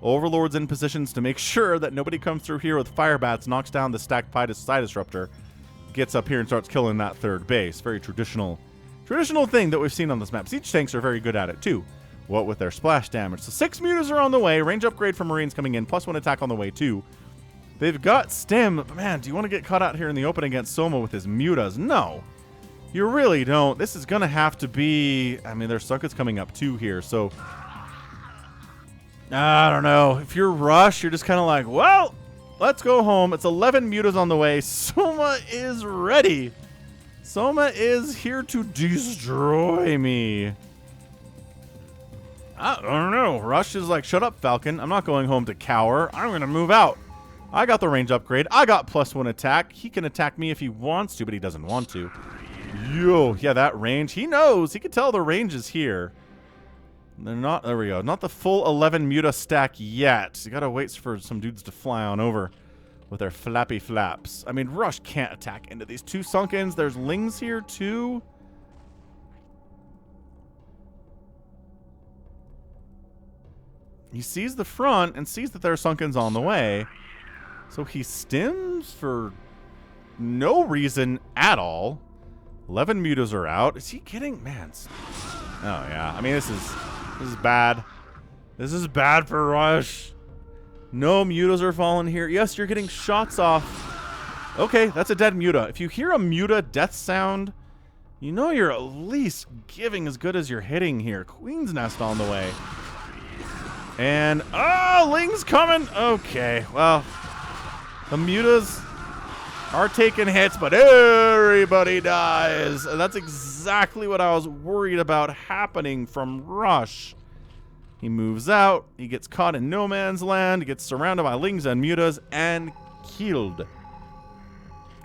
Overlord's in positions to make sure that nobody comes through here with fire bats, knocks down the stacked side disruptor, gets up here and starts killing that third base. Very traditional thing that we've seen on this map. Siege tanks are very good at it too. What with their splash damage. So 6 mutas are on the way. Range upgrade for Marines coming in. +1 attack on the way too. They've got stim, but man, do you want to get caught out here in the open against Soma with his mutas? No. You really don't. This is going to have to be... I mean, there's Sunkets coming up too here, so... I don't know. If you're Rush, you're just kind of like, well, let's go home. It's 11 mutas on the way. Soma is ready. Soma is here to destroy me. I don't know. Rush is like, shut up, Falcon. I'm not going home to cower. I'm going to move out. I got the range upgrade. I got +1 attack. He can attack me if he wants to, but he doesn't want to. Yo, yeah, that range. He knows. He can tell the range is here. They're not, there we go. Not the full 11 muta stack yet. You gotta wait for some dudes to fly on over with their flappy flaps. I mean, Rush can't attack into these 2 Sunkens. There's Lings here too. He sees the front and sees that there are Sunkens on the way. So he stims for no reason at all. 11 mutas are out. Is he kidding? Man. Oh, yeah. I mean, this is bad. This is bad for Rush. No mutas are falling here. Yes, you're getting shots off. Okay, that's a dead muta. If you hear a muta death sound, you know you're at least giving as good as you're hitting here. Queen's Nest on the way. And, oh, Ling's coming. Okay, well, the mutas are taking hits, but everybody dies. And that's exactly what I was worried about happening from Rush. He moves out. He gets caught in no man's land. He gets surrounded by Lings and mutas and killed.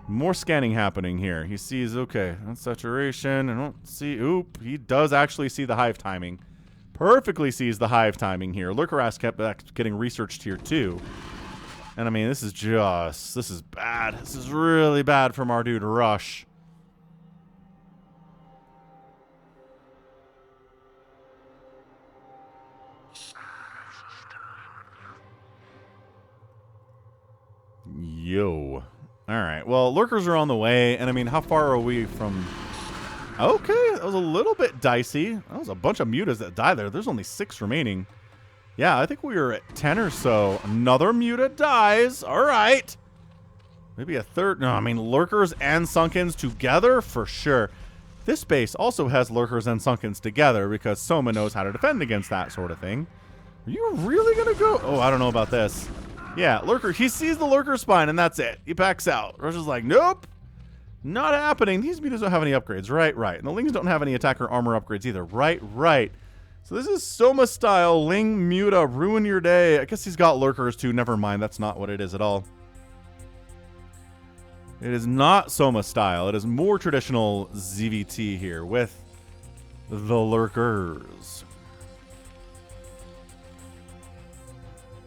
More scanning happening here. He sees, okay, that's saturation. I don't see, oop, he does actually see the hive timing. Perfectly sees the hive timing here. Lurkerass kept getting researched here too. And I mean, this is bad. This is really bad from our dude Rush. Yo. Alright, well, lurkers are on the way, and I mean, how far are we from... Okay, that was a little bit dicey. That was a bunch of mutas that died there. There's only 6 remaining. Yeah, I think we were at 10 or so. Another muta dies. Alright. Maybe a third. No, I mean, lurkers and Sunkens together? For sure. This base also has lurkers and Sunkens together because Soma knows how to defend against that sort of thing. Are you really going to go? Oh, I don't know about this. Yeah, lurker. He sees the lurker spine, and that's it. He backs out. Rush is like, nope. Not happening. These mutas don't have any upgrades. Right, right. And the Lings don't have any attack or armor upgrades either. Right, right. So this is Soma style. Ling muta. Ruin your day. I guess he's got lurkers too. Never mind. That's not what it is at all. It is not Soma style. It is more traditional ZVT here with the lurkers.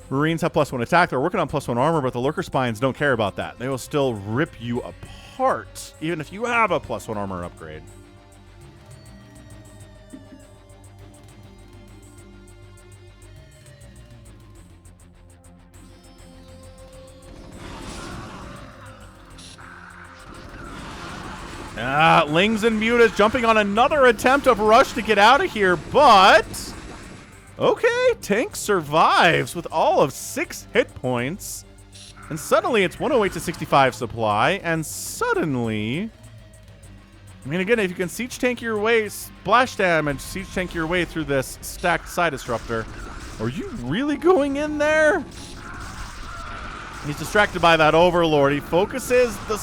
Marines have +1 attack. They're working on +1 armor, but the lurker spines don't care about that. They will still rip you apart, even if you have a +1 armor upgrade. Lings and Mutas jumping on another attempt of rush to get out of here, but okay, tank survives with all of 6 hit points, and suddenly it's 108 to 65 supply, and suddenly, I mean, again, if you can siege tank your way, splash damage, siege tank your way through this stacked side disruptor, are you really going in there? He's distracted by that overlord. He focuses the...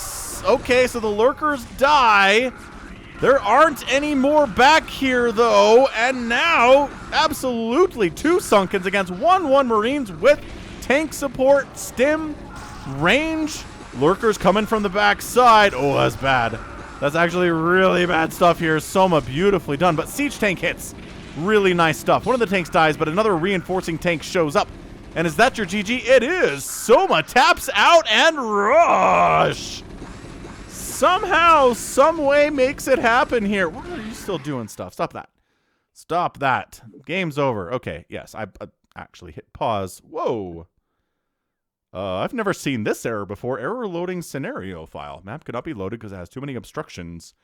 Okay, so the lurkers die. There aren't any more back here, though. And now, absolutely 2 Sunkens against 1/1 Marines with tank support, stim, range. Lurkers coming from the back side. Oh, that's bad. That's actually really bad stuff here. Soma, beautifully done. But siege tank hits. Really nice stuff. One of the tanks dies, but another reinforcing tank shows up. And is that your GG? It is. Soma taps out and rush. Somehow, some way makes it happen here. Why are you still doing stuff? Stop that. Stop that. Game's over. Okay, yes, I actually hit pause. Whoa. I've never seen this error before. Error loading scenario file. Map cannot be loaded because it has too many obstructions.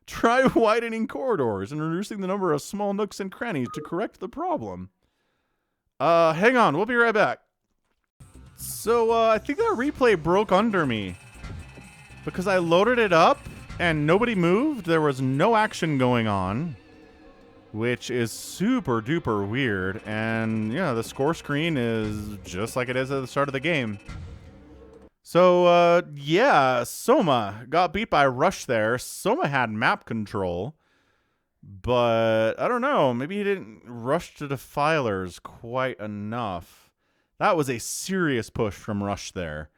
Try widening corridors and reducing the number of small nooks and crannies to correct the problem. Hang on. We'll be right back. So, I think that replay broke under me. Because I loaded it up and nobody moved. There was no action going on, which is super duper weird. And yeah, the score screen is just like it is at the start of the game. So yeah, Soma got beat by Rush there. Soma had map control, but I don't know. Maybe he didn't rush to Defilers quite enough. That was a serious push from Rush there.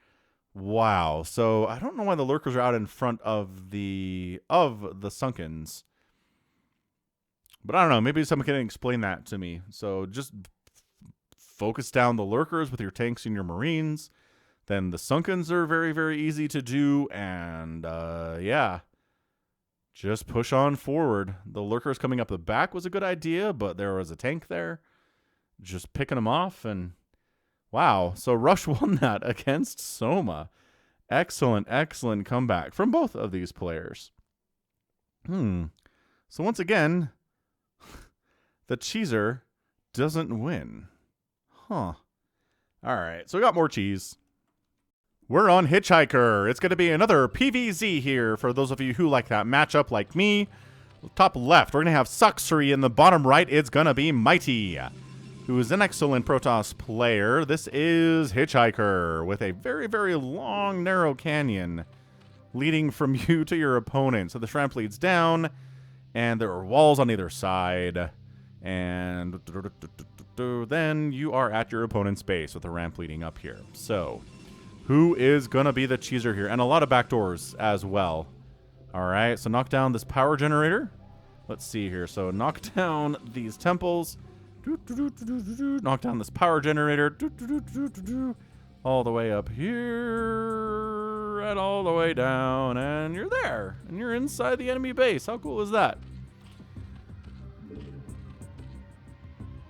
Wow. So I don't know why the lurkers are out in front of the Sunkens. But I don't know. Maybe someone can explain that to me. So just focus down the lurkers with your tanks and your Marines. Then the Sunkens are very, very easy to do. And yeah, just push on forward. The lurkers coming up the back was a good idea, but there was a tank there. Just picking them off and... Wow, so Rush won that against Soma. Excellent, excellent comeback from both of these players. So once again, the cheeser doesn't win. Huh. All right, so we got more cheese. We're on Hitchhiker. It's going to be another PvZ here for those of you who like that matchup like me. Top left, we're going to have Sacscri. In the bottom right, it's going to be Mighty, who is an excellent Protoss player. This is Hitchhiker with a very, very long, narrow canyon leading from you to your opponent. So the ramp leads down, and there are walls on either side. And then you are at your opponent's base with the ramp leading up here. So who is going to be the cheeser here? And a lot of backdoors as well. All right, so knock down this power generator. Let's see here. So knock down these temples. Knock down this power generator. All the way up here. And all the way down. And you're there. And you're inside the enemy base. How cool is that?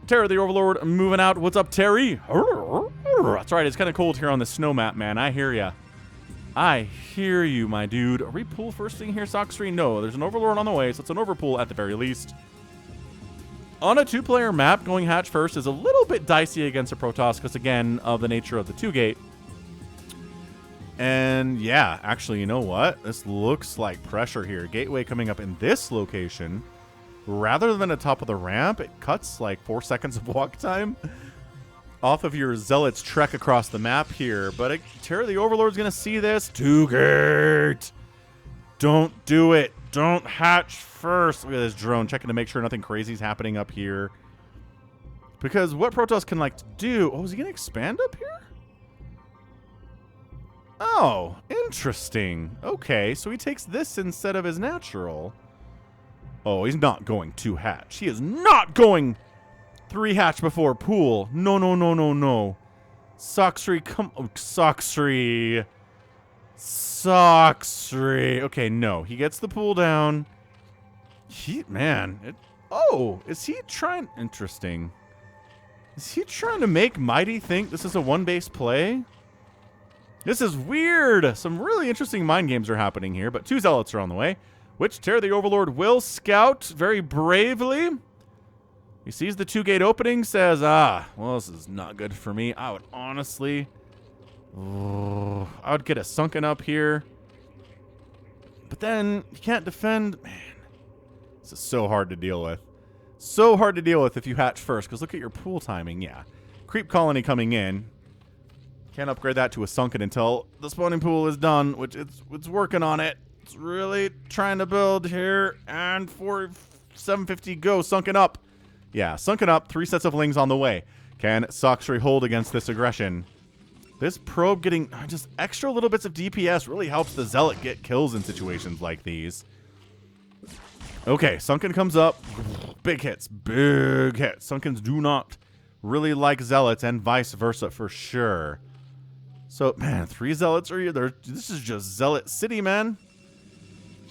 Terror the Overlord moving out. What's up, Terry? That's right. It's kind of cold here on the snow map, man. I hear ya. I hear you, my dude. Are we pool first thing here, Sacscri? No, there's an Overlord on the way, so it's an overpool at the very least. On a 2-player map, going hatch first is a little bit dicey against a Protoss because, again, of the nature of the 2-gate. And, yeah, actually, you know what? This looks like pressure here. Gateway coming up in this location. Rather than the top of the ramp, it cuts like 4 seconds of walk time off of your Zealot's trek across the map here. But Terror the Overlord's going to see this. 2-gate! Don't do it. Don't hatch first. Look at this drone checking to make sure nothing crazy is happening up here. Because what Protoss can like to do... Oh, is he going to expand up here? Oh, interesting. Okay, so he takes this instead of his natural. Oh, he's not going 2 hatch. He is not going 3 hatch before pool. No, no, no, no, no. Sacscri, come on. Sacscri. Sacscri. Okay, no. He gets the pull down. Oh, is he trying... Interesting. Is he trying to make Mighty think this is a one-base play? This is weird. Some really interesting mind games are happening here, but 2 Zealots are on the way, which Terror the Overlord will scout very bravely. He sees the 2-gate opening, says, well, this is not good for me. I would honestly... I would get a sunken up here. But then, you can't defend... Man, this is so hard to deal with. So hard to deal with if you hatch first, because look at your pool timing. Yeah. Creep colony coming in. Can't upgrade that to a sunken until the spawning pool is done, which it's working on it. It's really trying to build here. And for 750 go, sunken up. Yeah, sunken up. 3 sets of lings on the way. Can Sacscri hold against this aggression? This probe getting just extra little bits of DPS really helps the Zealot get kills in situations like these. Okay, Sunken comes up. Big hits. Big hits. Sunkens do not really like Zealots and vice versa for sure. So, man, 3 Zealots are there. This is just Zealot City, man.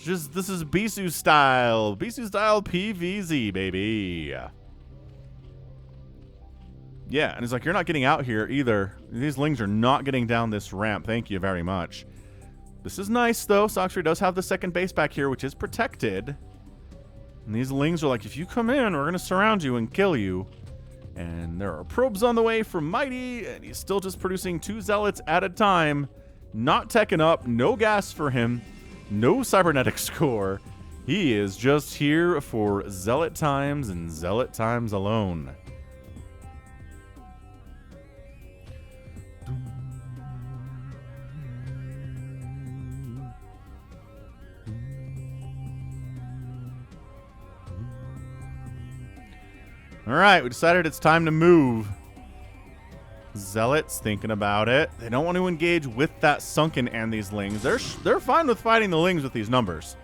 This is Bisu style. Bisu style PvZ, baby. Yeah, and it's like, you're not getting out here either. These lings are not getting down this ramp. Thank you very much. This is nice, though. Sacscri does have the second base back here, which is protected. And these lings are like, if you come in, we're going to surround you and kill you. And there are probes on the way from Mighty, and he's still just producing 2 Zealots at a time. Not teching up. No gas for him. No cybernetic score. He is just here for Zealot times and Zealot times alone. All right, we decided it's time to move. Zealots thinking about it. They don't want to engage with that Sunken and these lings. They're fine with fighting the lings with these numbers.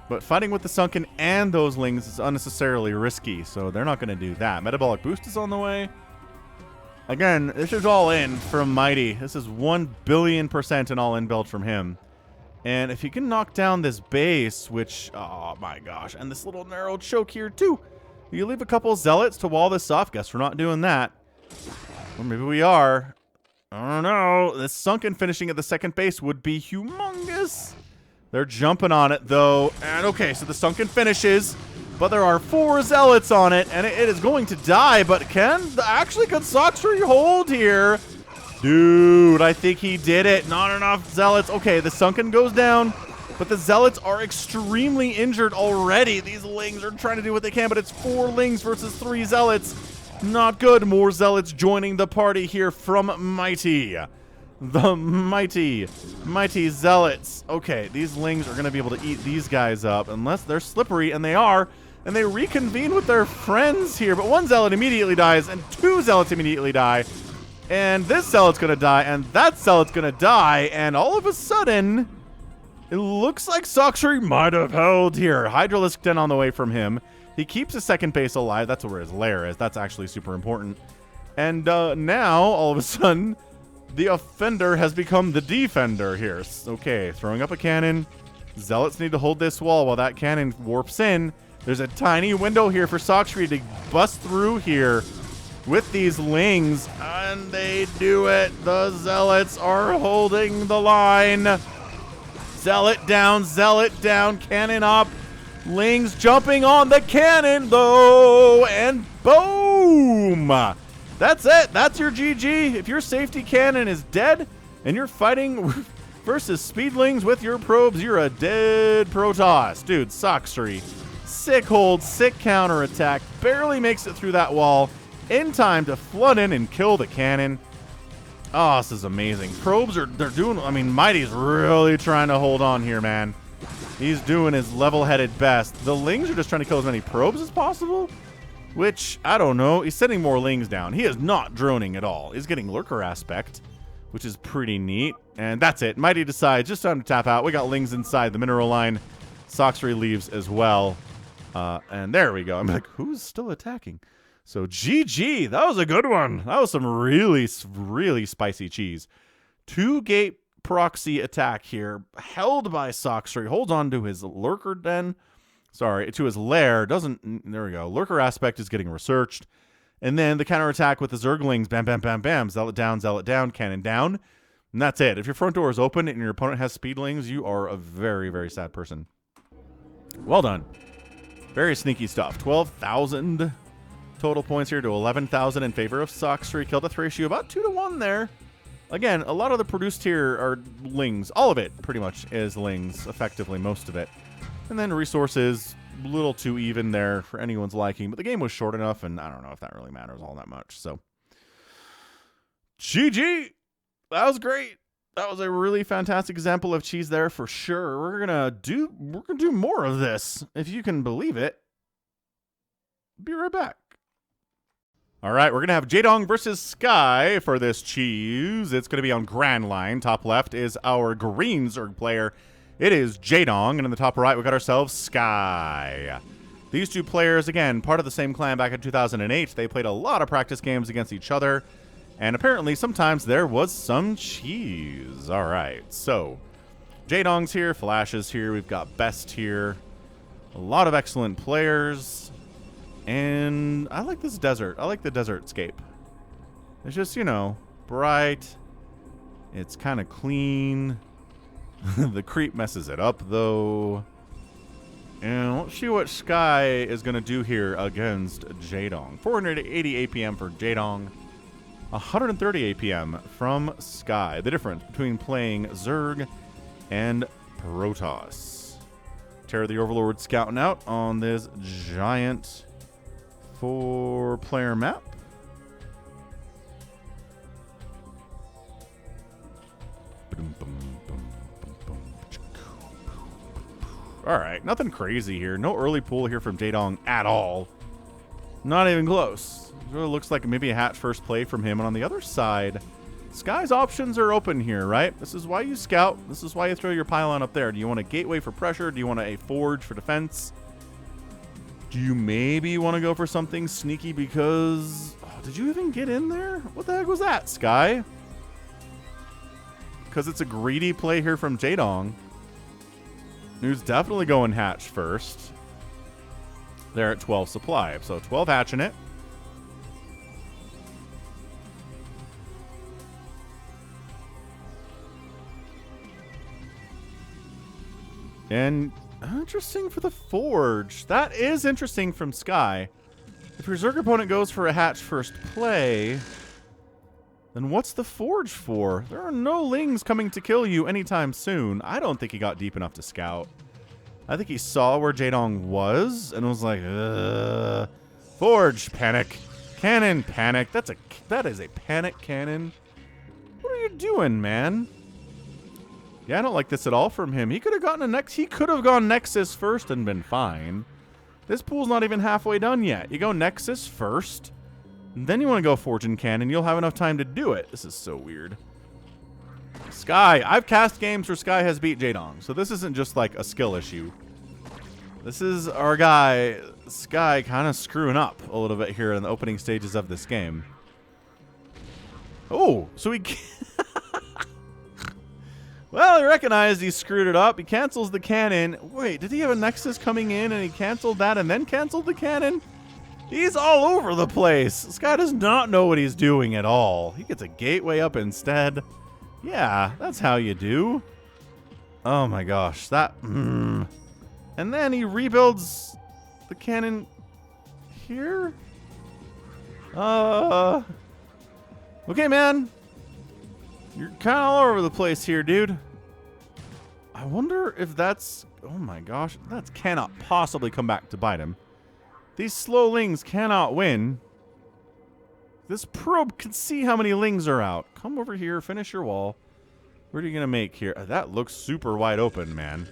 But fighting with the Sunken and those lings is unnecessarily risky, so they're not going to do that. Metabolic boost is on the way. Again, this is all in from Mighty. This is 1 billion% an all-in build from him. And if he can knock down this base, which, oh my gosh, and this little narrow choke here too. You leave a couple Zealots to wall this off. Guess we're not doing that. Or maybe we are. I don't know. This Sunken finishing at the second base would be humongous. They're jumping on it, though. And okay, so the Sunken finishes. But there are 4 Zealots on it. And it is going to die. But can Sacscri hold here? Dude, I think he did it. Not enough Zealots. Okay, the Sunken goes down. But the Zealots are extremely injured already. These lings are trying to do what they can, but it's 4 lings versus 3 Zealots. Not good. More Zealots joining the party here from Mighty. The mighty Zealots. Okay, these lings are going to be able to eat these guys up unless they're slippery, and they are. And they reconvene with their friends here. But 1 Zealot immediately dies, and 2 Zealots immediately die. And this Zealot's going to die, and that Zealot's going to die. And all of a sudden... it looks like Sacscri might have held here. Hydralisk 10 on the way from him. He keeps his second base alive. That's where his lair is. That's actually super important. And now, all of a sudden, the offender has become the defender here. Okay, throwing up a cannon. Zealots need to hold this wall while that cannon warps in. There's a tiny window here for Sacscri to bust through here with these lings. And they do it. The Zealots are holding the line. Zealot down, cannon up. Lings jumping on the cannon, though, and boom! That's it. That's your GG. If your safety cannon is dead and you're fighting versus speedlings with your probes, you're a dead Protoss. Dude, Sacscri. Sick hold, sick counterattack. Barely makes it through that wall in time to flood in and kill the cannon. Oh, this is amazing. Probes they're doing, I mean, Mighty's really trying to hold on here, man. He's doing his level-headed best. The lings are just trying to kill as many probes as possible, which, I don't know. He's sending more lings down. He is not droning at all. He's getting lurker aspect, which is pretty neat. And that's it. Mighty decides, just time to tap out. We got lings inside the mineral line. Sacscri leaves as well. And there we go. I'm like, who's still attacking? So GG, that was a good one. That was some really, really spicy cheese. 2-gate proxy attack here, held by Sacscri. Holds on to his lurker den. Sorry, to his lair. Doesn't, there we go. Lurker aspect is getting researched. And then the counterattack with the Zerglings. Bam, bam, bam, bam. Zealot down, cannon down. And that's it. If your front door is open and your opponent has speedlings, you are a very, very sad person. Well done. Very sneaky stuff. 12,000 total points here to 11,000 in favor of Sacscri. Kill death ratio about 2 to 1 there. Again, a lot of the produced here are lings. All of it pretty much is lings, effectively, most of it. And then resources, a little too even there for anyone's liking. But the game was short enough, and I don't know if that really matters all that much. So, GG! That was great. That was a really fantastic example of cheese there for sure. We're gonna do more of this, if you can believe it. Be right back. All right, we're going to have Jaedong versus Sky for this cheese. It's going to be on Grand Line. Top left is our green Zerg player. It is Jaedong. And in the top right, we got ourselves Sky. These two players, again, part of the same clan back in 2008. They played a lot of practice games against each other. And apparently, sometimes there was some cheese. All right, so Jaedong's here. Flash is here. We've got Best here. A lot of excellent players. And I like this desert. I like the desert scape. It's just, you know, bright. It's kind of clean. The creep messes it up, though. And let's see what Sky is going to do here against Jaedong. 480 APM for Jaedong. 130 APM from Sky. The difference between playing Zerg and Protoss. Terror the Overlord scouting out on this giant 4-player map. Alright, nothing crazy here. No early pull here from Jaedong at all. Not even close. It really looks like maybe a hatch first play from him. And on the other side, Sky's options are open here, right? This is why you scout. This is why you throw your pylon up there. Do you want a gateway for pressure? Do you want a forge for defense? Do you maybe want to go for something sneaky because... Oh, did you even get in there? What the heck was that, Sky? Because it's a greedy play here from Jaedong, who's definitely going hatch first. They're at 12 supply, so 12 hatching it. And interesting for the forge. That is interesting from Sky. If your Zerg opponent goes for a hatch first play, then what's the forge for? There are no lings coming to kill you anytime soon. I don't think he got deep enough to scout. I think he saw where Jaedong was and was like, forge, panic. Cannon, panic. That is a panic cannon. What are you doing, man? Yeah, I don't like this at all from him. He could have gotten he could have gone Nexus first and been fine. This pool's not even halfway done yet. You go Nexus first, and then you want to go Forge and Cannon. You'll have enough time to do it. This is so weird. Sky. I've cast games where Sky has beat Jaedong, so this isn't just like a skill issue. This is our guy, Sky, kind of screwing up a little bit here in the opening stages of this game. Oh, so he... Well, he recognized he screwed it up. He cancels the cannon. Wait, did he have a Nexus coming in and he canceled that and then canceled the cannon? He's all over the place. This guy does not know what he's doing at all. He gets a gateway up instead. Yeah, that's how you do. Oh my gosh, that... And then he rebuilds the cannon here? Okay, man. You're kind of all over the place here, dude. I wonder if that's... Oh my gosh. That cannot possibly come back to bite him. These slow lings cannot win. This probe can see how many lings are out. Come over here. Finish your wall. What are you going to make here? That looks super wide open, man.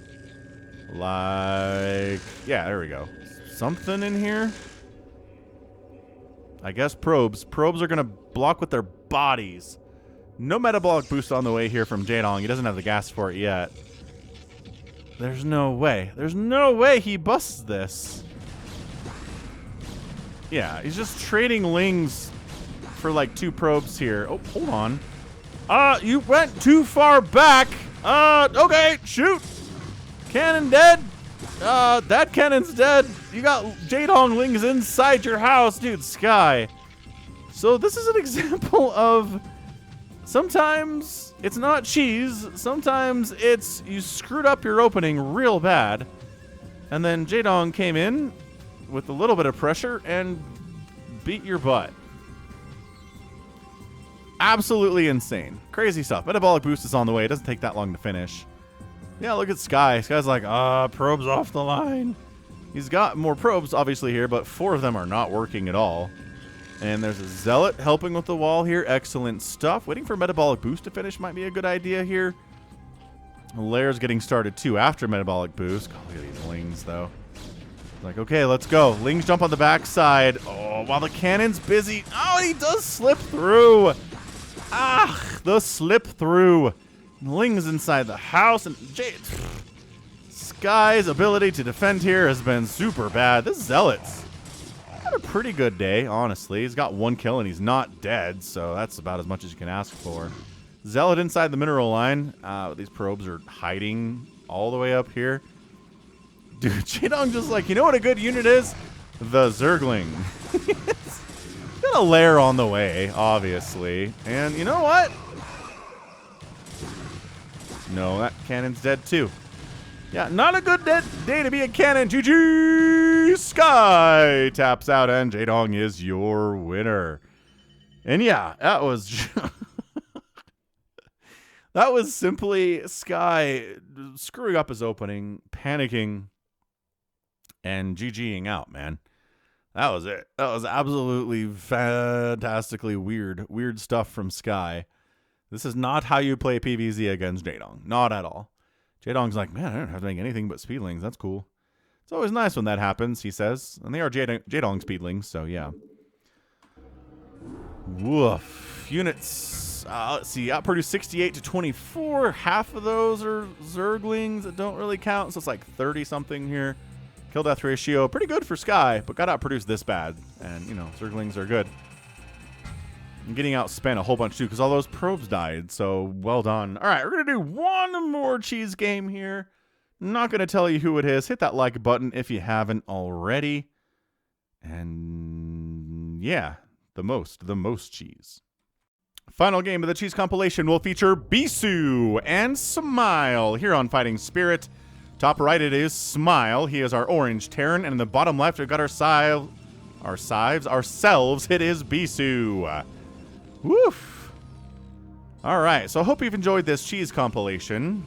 Like... Yeah, there we go. Something in here? I guess probes. Probes are going to block with their bodies. No metabolic boost on the way here from Jaedong. He doesn't have the gas for it yet. There's no way. There's no way he busts this. Yeah, he's just trading lings for like 2 probes here. Oh, hold on. You went too far back. Okay, shoot. Cannon dead. That cannon's dead. You got Jaedong lings inside your house, dude. Sky. So this is an example of sometimes it's not cheese. Sometimes it's you screwed up your opening real bad. And then Jaedong came in with a little bit of pressure and beat your butt. Absolutely insane. Crazy stuff. Metabolic boost is on the way. It doesn't take that long to finish. Yeah, look at Sky. Sky's like, probes off the line. He's got more probes, obviously, here, but 4 of them are not working at all. And there's a Zealot helping with the wall here. Excellent stuff. Waiting for Metabolic Boost to finish might be a good idea here. Lair's getting started, too, after Metabolic Boost. God, look at these Lings, though. Like, okay, let's go. Lings jump on the backside. Oh, while the cannon's busy. Oh, he does slip through. The slip through. Lings inside the house. And Sky's ability to defend here has been super bad. This Zealot's had a pretty good day, honestly. He's got 1 kill and he's not dead, so that's about as much as you can ask for. Zealot inside the mineral line. These probes are hiding all the way up here. Dude, Jaedong just like, you know what a good unit is? The Zergling. Got a lair on the way, obviously. And you know what? No, that cannon's dead too. Yeah, not a good day to be a cannon. GG! Sky taps out and Jaedong is your winner. And yeah, that was... that was simply Sky screwing up his opening, panicking, and GGing out, man. That was it. That was absolutely fantastically weird. Weird stuff from Sky. This is not how you play PvZ against Jaedong. Not at all. Jaedong's like, man, I don't have to make anything but speedlings. That's cool. It's always nice when that happens, he says. And they are Jaedong speedlings, so yeah. Woof. Units, let's see, outproduced 68 to 24. Half of those are Zerglings that don't really count, so it's like 30-something here. Kill death ratio, pretty good for Sky, but got outproduced this bad. And, you know, Zerglings are good. I'm getting outspent a whole bunch too, because all those probes died, so well done. All right, we're going to do one more cheese game here. Not going to tell you who it is. Hit that like button if you haven't already. And yeah, the most cheese. Final game of the cheese compilation will feature Bisu and Smile here on Fighting Spirit. Top right it is Smile. He is our orange Terran, and in the bottom left we've got ourselves. It is Bisu. Woof. All right, so I hope you've enjoyed this cheese compilation.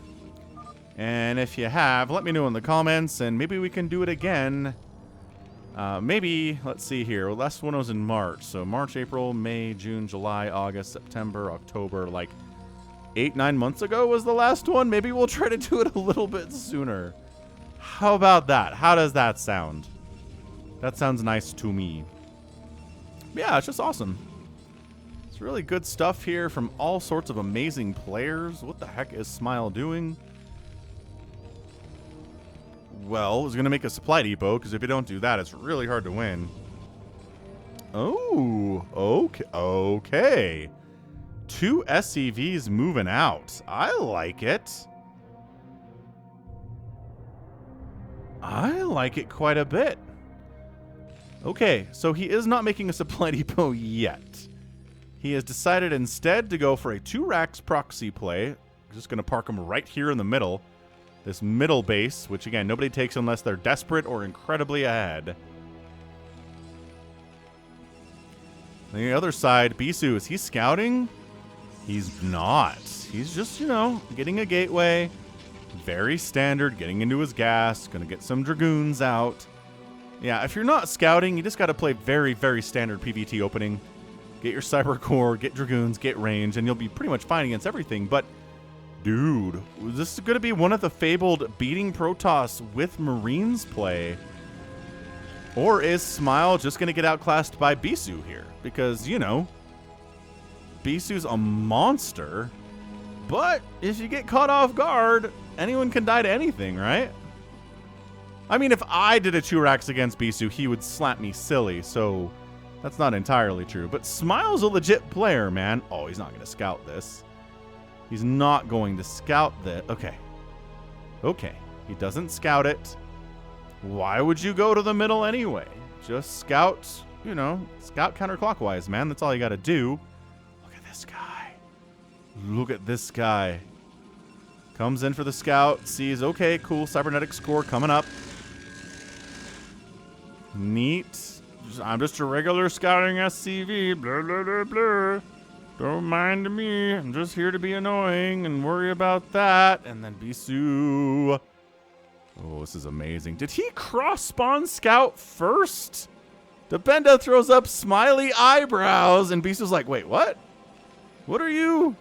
And if you have, let me know in the comments, and maybe we can do it again. Maybe, let's see here. Well, last one was in March. So March, April, May, June, July, August, September, October. Like 8-9 months ago was the last one. Maybe we'll try to do it a little bit sooner. How about that? How does that sound? That sounds nice to me. Yeah, it's just awesome. It's really good stuff here from all sorts of amazing players. What the heck is Smile doing? Well, I was going to make a supply depot, because if you don't do that, it's really hard to win. Oh, okay. Okay. 2 SCVs moving out. I like it. I like it quite a bit. Okay, so he is not making a supply depot yet. He has decided instead to go for a 2 racks proxy play. I'm just going to park him right here in the middle. This middle base, which again, nobody takes unless they're desperate or incredibly ahead. On the other side, Bisu, is he scouting? He's not. He's just, you know, getting a gateway. Very standard, getting into his gas. Gonna get some Dragoons out. Yeah, if you're not scouting, you just gotta play very, very standard PvT opening. Get your Cyber Core, get Dragoons, get range, and you'll be pretty much fine against everything. But, dude, this is gonna be one of the fabled beating Protoss with Marines play. Or is Smile just gonna get outclassed by Bisu here? Because, you know, Bisu's a monster. But if you get caught off guard, anyone can die to anything, right? I mean, if I did a 2-Rax against Bisu, he would slap me silly, so that's not entirely true. But Smile's a legit player, man. Oh, he's not going to scout this. He's not going to scout this. Okay. Okay. He doesn't scout it. Why would you go to the middle anyway? Just scout, you know, scout counterclockwise, man. That's all you got to do. Look at this guy. Look at this guy. Comes in for the scout. Sees, okay, cool. Cybernetic score coming up. Neat. I'm just a regular scouting SCV. Blah, blah, blah, blah. Don't mind me. I'm just here to be annoying and worry about that. And then Bisu. Oh, this is amazing. Did he cross-spawn scout first? Dependa throws up smiley eyebrows. And Bisu's like, wait, what? What are you...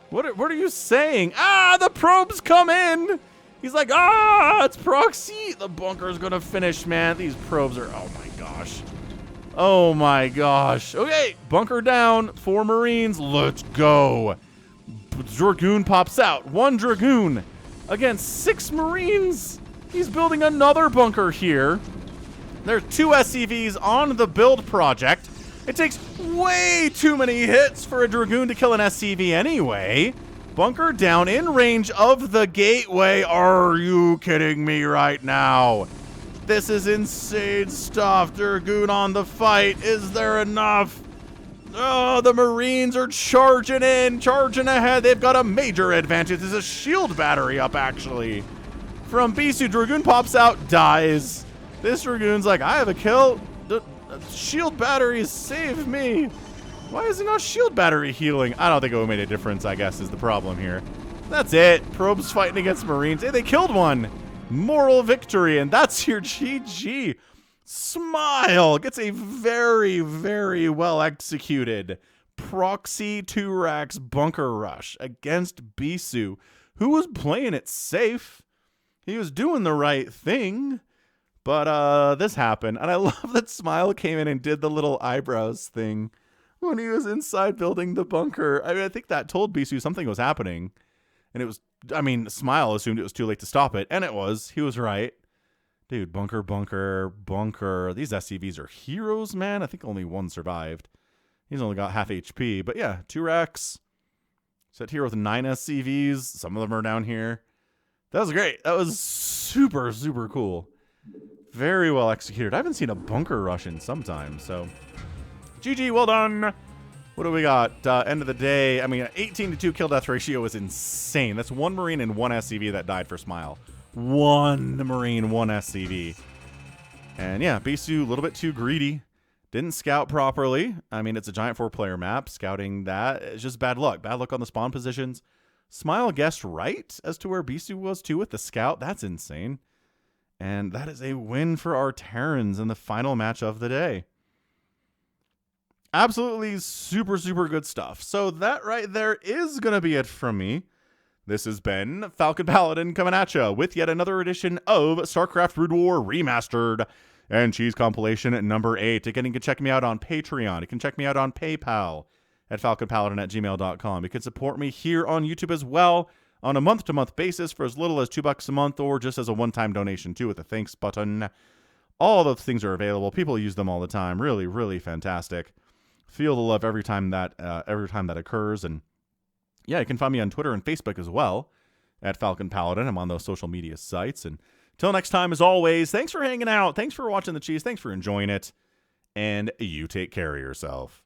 What are you saying? Ah, the probes come in. He's like, ah, it's proxy. The bunker's going to finish, man. These probes are, oh my gosh. Oh my gosh. Okay, bunker down. 4 Marines. Let's go. Dragoon pops out. 1 Dragoon against 6 Marines. He's building another bunker here. There's 2 SCVs on the build project. It takes way too many hits for a Dragoon to kill an SCV anyway. Bunker down in range of the gateway. Are you kidding me right now? This is insane stuff. Dragoon on the fight. Is there enough? Oh, the Marines are charging in, charging ahead. They've got a major advantage. There's a shield battery up, actually. From Bisu, Dragoon pops out, dies. This Dragoon's like, I have a kill. Shield batteries save me. Why is it not shield battery healing? I don't think it would make a difference, I guess, is the problem here. That's it. Probes fighting against Marines. Hey, they killed one. Moral victory, and that's your GG. Smile gets a very, very well executed proxy 2-Rax bunker rush against Bisu, who was playing it safe. He was doing the right thing. But this happened, and I love that Smile came in and did the little eyebrows thing when he was inside building the bunker. I mean, I think that told Bisu something was happening, and it was, I mean, Smile assumed it was too late to stop it, and it was. He was right. Dude, bunker, bunker, bunker. These SCVs are heroes, man. I think only 1 survived. He's only got half HP, but yeah, 2-Rax. Set here with 9 SCVs. Some of them are down here. That was great. That was super, super cool. Very well executed. I haven't seen a bunker rush in some time, so GG, well done. What do we got? End of the day. I mean, 18-2 kill death ratio is insane. That's 1 Marine and 1 SCV that died for Smile. 1 Marine, 1 SCV. And yeah, Bisu, a little bit too greedy. Didn't scout properly. I mean, it's a giant 4-player map. Scouting that is just bad luck. Bad luck on the spawn positions. Smile guessed right as to where Bisu was too with the scout. That's insane. And that is a win for our Terrans in the final match of the day. Absolutely super, super good stuff. So that right there is going to be it from me. This has been Falcon Paladin coming at you with yet another edition of StarCraft Brood War Remastered and Cheese Compilation number 8. Again, you can check me out on Patreon. You can check me out on PayPal at falconpaladin@gmail.com. You can support me here on YouTube as well, on a month-to-month basis for as little as $2 a month, or just as a one-time donation too with a thanks button. All those things are available. People use them all the time. Really, really fantastic. Feel the love every time that occurs. And yeah, you can find me on Twitter and Facebook as well at Falcon Paladin. I'm on those social media sites. And until next time, as always, thanks for hanging out. Thanks for watching the cheese. Thanks for enjoying it. And you take care of yourself.